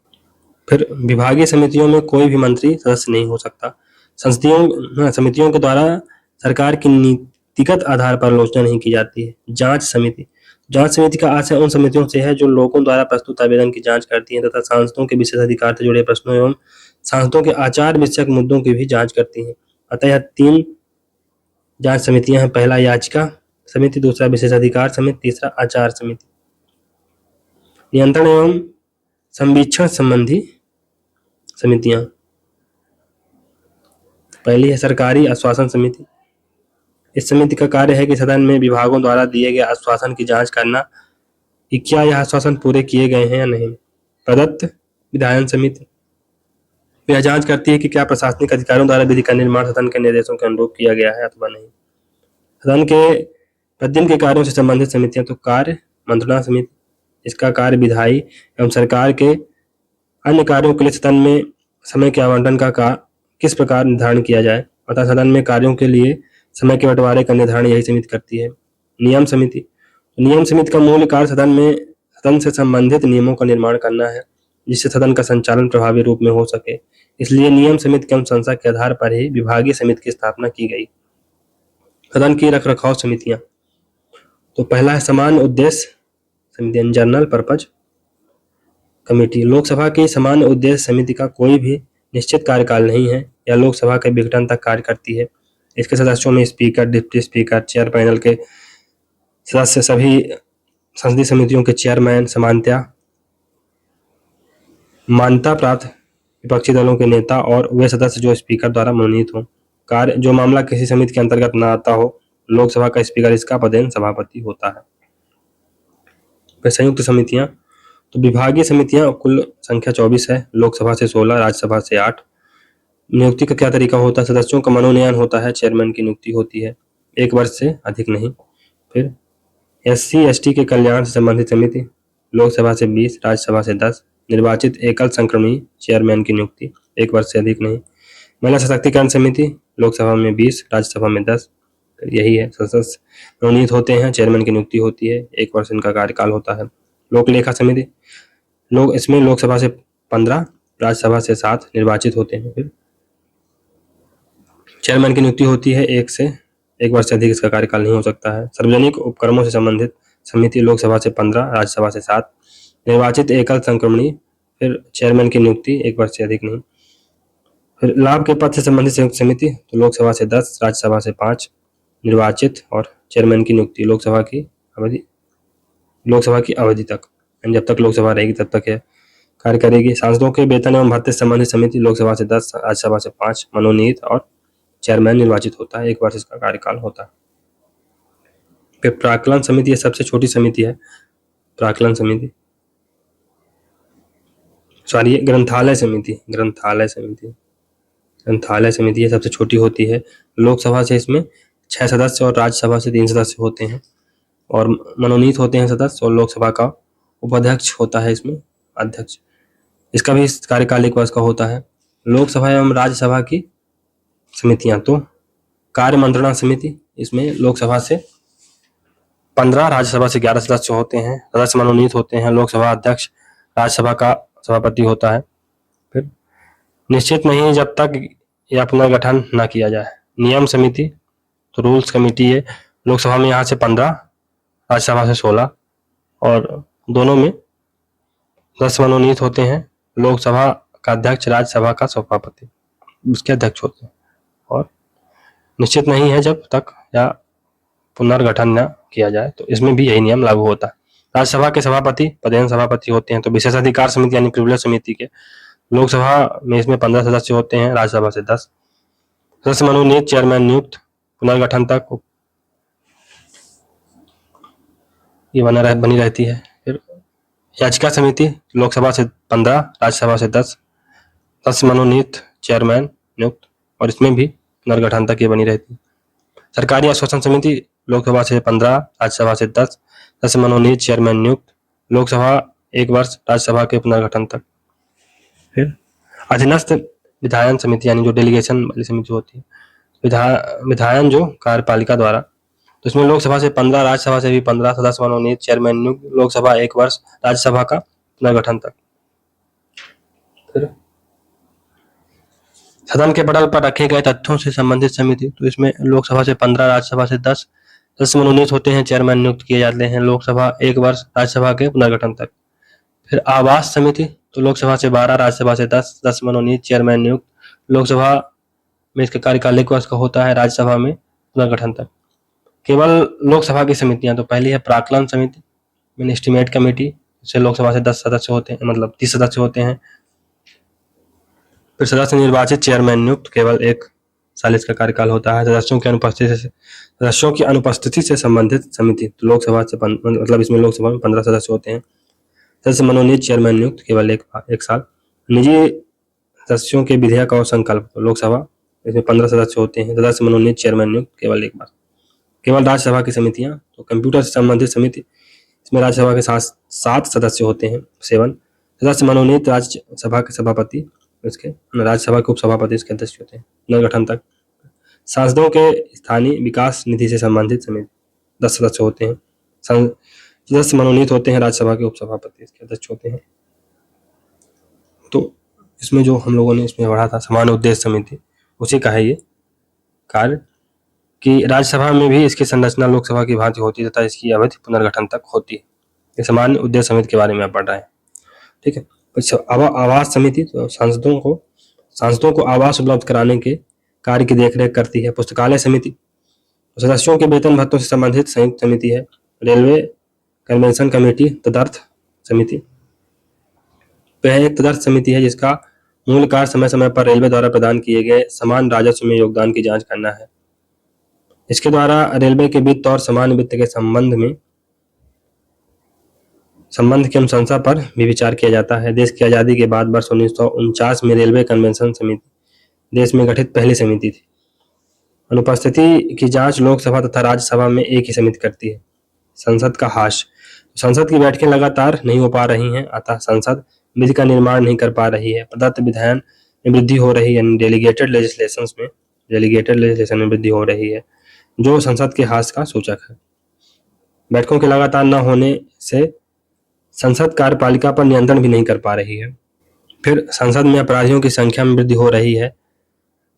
फिर विभागीय समितियों में कोई भी मंत्री सदस्य नहीं हो सकता। संसदीय समितियों के द्वारा सरकार की नीतिगत आधार पर आलोचना नहीं की जाती है। जांच समिति का आशय उन समितियों से है जो लोगों द्वारा प्रस्तुत आवेदन की जांच करती हैं तथा सांसदों के विशेष अधिकार से जुड़े प्रश्नों एवं सांसदों के आचार विषयक मुद्दों की भी जांच करती हैं। अतः यह 3 जांच समितियां हैं। पहला याचिका समिति, दूसरा विशेष अधिकार समिति, तीसरा आचार समिति। नियंत्रण एवं संवीक्षण संबंधी समितियां: पहली है सरकारी आश्वासन समिति। इस समिति का कार्य है कि सदन में विभागों द्वारा दिए गए आश्वासन की जांच करना कि क्या यह आश्वासन पूरे किए गए हैं या नहीं। प्रदत्त विधायन समिति यह जांच करती है कि क्या प्रशासनिक अधिकारियों द्वारा विधि का निर्माण सदन के निर्देशों के अनुरूप किया गया है अथवा नहीं। सदन के प्रतिदिन के कार्यों से संबंधित समितियां: तो कार्य मंत्रणा समिति, इसका कार्य विधायी एवं सरकार के अन्य कार्यों के लिए सदन में समय के आवंटन का किस प्रकार निर्धारण किया जाए, अतः सदन में कार्यों के लिए समय के बंटवारे का निर्धारण यही समिति करती है। नियम समिति का मूल कार्य सदन से संबंधित नियमों का निर्माण करना है जिससे सदन का संचालन प्रभावी रूप में हो सके। इसलिए नियम समिति की अनुशंसा के आधार पर ही विभागीय समिति की स्थापना की गई। सदन की रखरखाव समितियां: तो पहला है समान उद्देश्य समिति, जनरल पर्पज कमेटी। लोकसभा की समान उद्देश्य समिति का कोई भी निश्चित कार्यकाल नहीं है, यह लोकसभा के विघटन तक कार्य करती है। इसके सदस्यों में speaker, deputy speaker, chair panel के सदस्य, सभी संसदीय समितियों के चेयरमैन, मान्यता प्राप्त विपक्षी दलों के नेता और वे सदस्य जो स्पीकर द्वारा मनोनीत हों। कार्य: जो मामला किसी समिति के अंतर्गत न आता हो, लोकसभा का स्पीकर इसका पदेन सभापति होता है। फिर संयुक्त समितियां: तो विभागीय समितियां कुल संख्या 24 है, लोकसभा से 16, राज्यसभा से 8। नियुक्ति का क्या तरीका होता है? सदस्यों का मनोनयन होता है, चेयरमैन की नियुक्ति होती है, 1 वर्ष से अधिक नहीं। फिर SC/ST के कल्याण से संबंधित समिति, लोकसभा से 20, राज्यसभा से 10। निर्वाचित एकल संक्रमणीय चेयरमैन की नियुक्ति, 1 वर्ष से अधिक नहीं। महिला सशक्तिकरण समिति, लोकसभा में 20, राज्यसभा में 10। यही है, सदस्य मनोनीत होते हैं, चेयरमैन की नियुक्ति होती है, 1 वर्ष इनका कार्यकाल होता है। लोक लेखा समिति, इसमें लोकसभा से 15, राज्यसभा से 7 निर्वाचित होते हैं। फिर चेयरमैन की नियुक्ति होती है, 1 वर्ष से अधिक इसका कार्यकाल नहीं हो सकता है। सार्वजनिक उपक्रमों से संबंधित समिति, लोकसभा से 15, राज्यसभा से 7। निर्वाचित एकल संक्रमणीय, फिर चेयरमैन की नियुक्ति 1 वर्ष से अधिक नहीं। फिर लाभ के पद से संबंधित संयुक्त समिति, तो लोकसभा से 10, राज्यसभा से 5। निर्वाचित और चेयरमैन की नियुक्ति लोकसभा की अवधि तक, जब तक लोकसभा रहेगी तब तक यह कार्य करेगी। सांसदों के वेतन एवं भत्ते से संबंधित समिति, लोकसभा से 10, राज्यसभा से 5। मनोनीत और चेयरमैन निर्वाचित होता है, 1 वर्ष इसका कार्यकाल होता है। फिर प्राक्कलन समिति, यह सबसे छोटी समिति है। प्राक्कलन समिति, ग्रंथालय समिति ये सबसे छोटी होती है। लोकसभा से इसमें 6 सदस्य और राज्यसभा से 3 सदस्य होते हैं और मनोनीत होते हैं सदस्य, और लोकसभा का उपाध्यक्ष होता है इसमें अध्यक्ष। इसका भी कार्यकाल 1 वर्ष का होता है। लोकसभा एवं राज्यसभा की समितियां, तो कार्य मंत्रणा समिति, इसमें लोकसभा से 15, राज्यसभा से 11 सदस्य होते हैं, सदस्य मनोनीत होते हैं। लोकसभा अध्यक्ष राज्यसभा का सभापति होता है। फिर निश्चित नहीं जब तक यह पुनर्गठन न किया जाए। नियम समिति, तो रूल्स कमेटी है, लोकसभा में यहाँ से 15, राज्यसभा से 16 और दोनों में 10 मनोनीत होते हैं। लोकसभा का अध्यक्ष राज्यसभा का सभापति उसके अध्यक्ष होते हैं और निश्चित नहीं है जब तक या पुनर्गठन न किया जाए तो इसमें भी यही नियम लागू होता है। राज्यसभा के सभापति पदेन सभापति होते हैं। तो विशेषाधिकार समिति यानी प्रिविलेज समिति के लोकसभा में इसमें 15 सदस्य होते हैं, राज्यसभा से 10 सदस्य मनोनीत, चेयरमैन नियुक्त, पुनर्गठन तक ये बनी रहती है। फिर याचिका समिति लोकसभा से 15, राज्यसभा से 10 सदस्य मनोनीत, चेयरमैन नियुक्त और इसमें भी पुनर्गठन तक ये बनी रहती है। सरकारी आश्वासन समिति लोकसभा से 15, राज्यसभा से 10 सदस्य मनोनीत, चेयरमैन नियुक्त, लोकसभा 1 वर्ष, राज्यसभा के पुनर्गठन तक। फिर अधीनस्थ विधायन समिति यानी जो डेलीगेशन वाली समिति होती है, विधायन जो कार्यपालिका द्वारा, तो इसमें लोकसभा से 15, राज्यसभा से भी 15 सदस्य मनोनीत, चेयरमैन नियुक्त, लोकसभा 1 वर्ष, राज्यसभा का पुनर्गठन तक। फिर सदन के पटल पर रखे गए तथ्यों से संबंधित समिति, तो इसमें लोकसभा से 15, राज्यसभा से 10 सदस्य मनोनीत होते हैं, चेयरमैन नियुक्त किए जाते हैं, लोकसभा 1 वर्ष, राज्यसभा के पुनर्गठन तक। फिर आवास समिति तो लोकसभा से 12, राज्यसभा से 10 सदस्य मनोनीत, चेयरमैन नियुक्त, लोकसभा में इसका कार्यकाल 1 वर्ष का होता है, राज्यसभा में पुनर्गठन तक। केवल लोकसभा की समितियां, तो पहली है प्राक्कलन समिति मीन एस्टीमेट कमेटी, इससे लोकसभा से 10 सदस्य होते हैं, मतलब 30 सदस्य होते हैं। फिर सदस्य निर्वाचित, चेयरमैन नियुक्त, केवल 1 साल इसका कार्यकाल होता है। सदस्यों की अनुपस्थिति से संबंधित समिति, तो लोकसभा से मतलब इसमें लोकसभा में 15 सदस्य होते हैं। सदस्य मनोनीत, चेयरमैन नियुक्त, केवल 1 साल। निजी सदस्यों के विधेयक और संकल्प, तो लोकसभा इसमें 15 सदस्य होते हैं। सदस्य मनोनीत, चेयरमैन नियुक्त, केवल 1 बार। केवल राज्यसभा की समितियां, तो कंप्यूटर से संबंधित समिति, इसमें राज्यसभा के 7 सदस्य होते हैं, 7 सदस्य मनोनीत, राज्यसभा के सभापति, इसके राज्यसभा के उपसभापति इसके अध्यक्ष होते हैं, पुनर्गठन तक। सांसदों के स्थानीय विकास निधि से संबंधित समिति 10 सदस्य होते हैं, सदस्य मनोनीत होते हैं, राज्यसभा के उपसभापति इसके अध्यक्ष होते हैं। तो इसमें जो हम लोगों ने इसमें पढ़ा था सामान्य उद्देश्य समिति, उसी का है ये कार्य कि राज्यसभा में भी इसकी संरचना लोकसभा की भांति होती है तथा इसकी अवधि पुनर्गठन तक होती है। ये सामान्य उद्देश्य समिति के बारे में आप पढ़ रहे हैं, ठीक है। आवास समिति तो सांसदों को आवास उपलब्ध कराने के कार्य की देखरेख करती है। पुस्तकालय समिति सदस्यों के वेतन भत्तों से संबंधित संयुक्त समिति है। रेलवे कन्वेंशन कमेटी तदर्थ समिति, तो यह एक तदर्थ समिति है जिसका मूल कार्य समय समय पर रेलवे द्वारा प्रदान किए गए समान राजस्व में योगदान की जांच करना है। इसके द्वारा रेलवे के वित्त और सामान्य वित्त के संबंध की अनुशंसा पर भी विचार किया जाता है। देश की आजादी के बाद वर्ष 1949 में रेलवे कन्वेंशन समिति देश में गठित पहली समिति थी। अनुपस्थिति की जांच लोकसभा तथा राज्यसभा में एक ही समिति करती है। संसद का हाश, संसद की बैठकें लगातार नहीं हो पा रही हैं, अतः संसद विधि का निर्माण नहीं कर पा रही है। प्रदत्त विधायन में वृद्धि हो रही है, डेलीगेटेड लेजिस्लेशन में वृद्धि हो रही है, जो संसद के हाश का सूचक है। बैठकों के लगातार न होने से संसद कार्यपालिका पर नियंत्रण भी नहीं कर पा रही है। फिर संसद में अपराधियों की संख्या में वृद्धि हो रही है,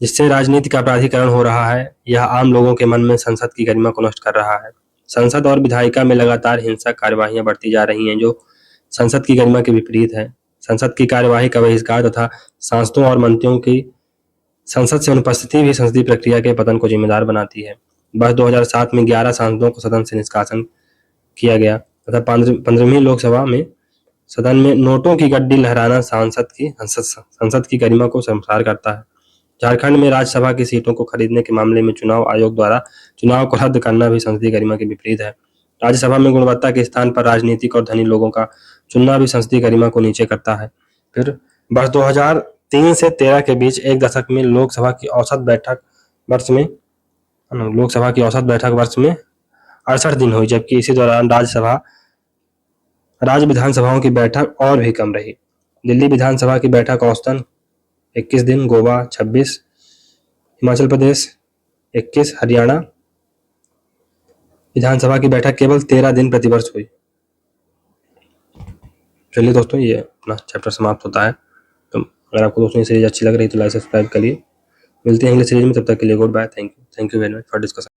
जिससे राजनीति का अपराधीकरण हो रहा है। यह आम लोगों के मन में संसद की गरिमा को नष्ट कर रहा है। संसद और विधायिका में लगातार हिंसक कार्यवाहियां बढ़ती जा रही हैं, जो संसद की गरिमा के विपरीत है। संसद की कार्यवाही का बहिष्कार तथा सांसदों और मंत्रियों की संसद से अनुपस्थिति भी संसदीय प्रक्रिया के पतन को जिम्मेदार बनाती है। वर्ष 2007 में 11 सांसदों को सदन से निष्कासन किया गया तथा 15वीं लोकसभा में सदन में नोटों की गड्डी लहराना संसद की गरिमा को शर्मसार करता है। झारखंड में राज्यसभा की सीटों को खरीदने के मामले में चुनाव आयोग द्वारा चुनाव को रद्द करना भी संसदीय गरिमा के विपरीत है। राज्यसभा में गुणवत्ता के स्थान पर राजनीतिक और धनी लोगों का चुनना भी संसदीय गरिमा को नीचे करता है। फिर वर्ष 2003 से 13 के बीच एक दशक में लोकसभा की औसत बैठक वर्ष में 68 दिन हुई, जबकि इसी दौरान राज्य विधानसभाओं की बैठक और भी कम रही। दिल्ली विधानसभा की बैठक औसतन 21 दिन, गोवा 26, हिमाचल प्रदेश 21, हरियाणा विधानसभा की बैठक केवल 13 दिन प्रतिवर्ष हुई। चलिए दोस्तों, ये अपना चैप्टर समाप्त होता है। तो अगर आपको दोस्तों ये सीरीज अच्छी लग रही तो लाइक सब्सक्राइब करिए। मिलते हैं अगले सीरीज में, तब तक के लिए goodbye. Thank you very much for discussion.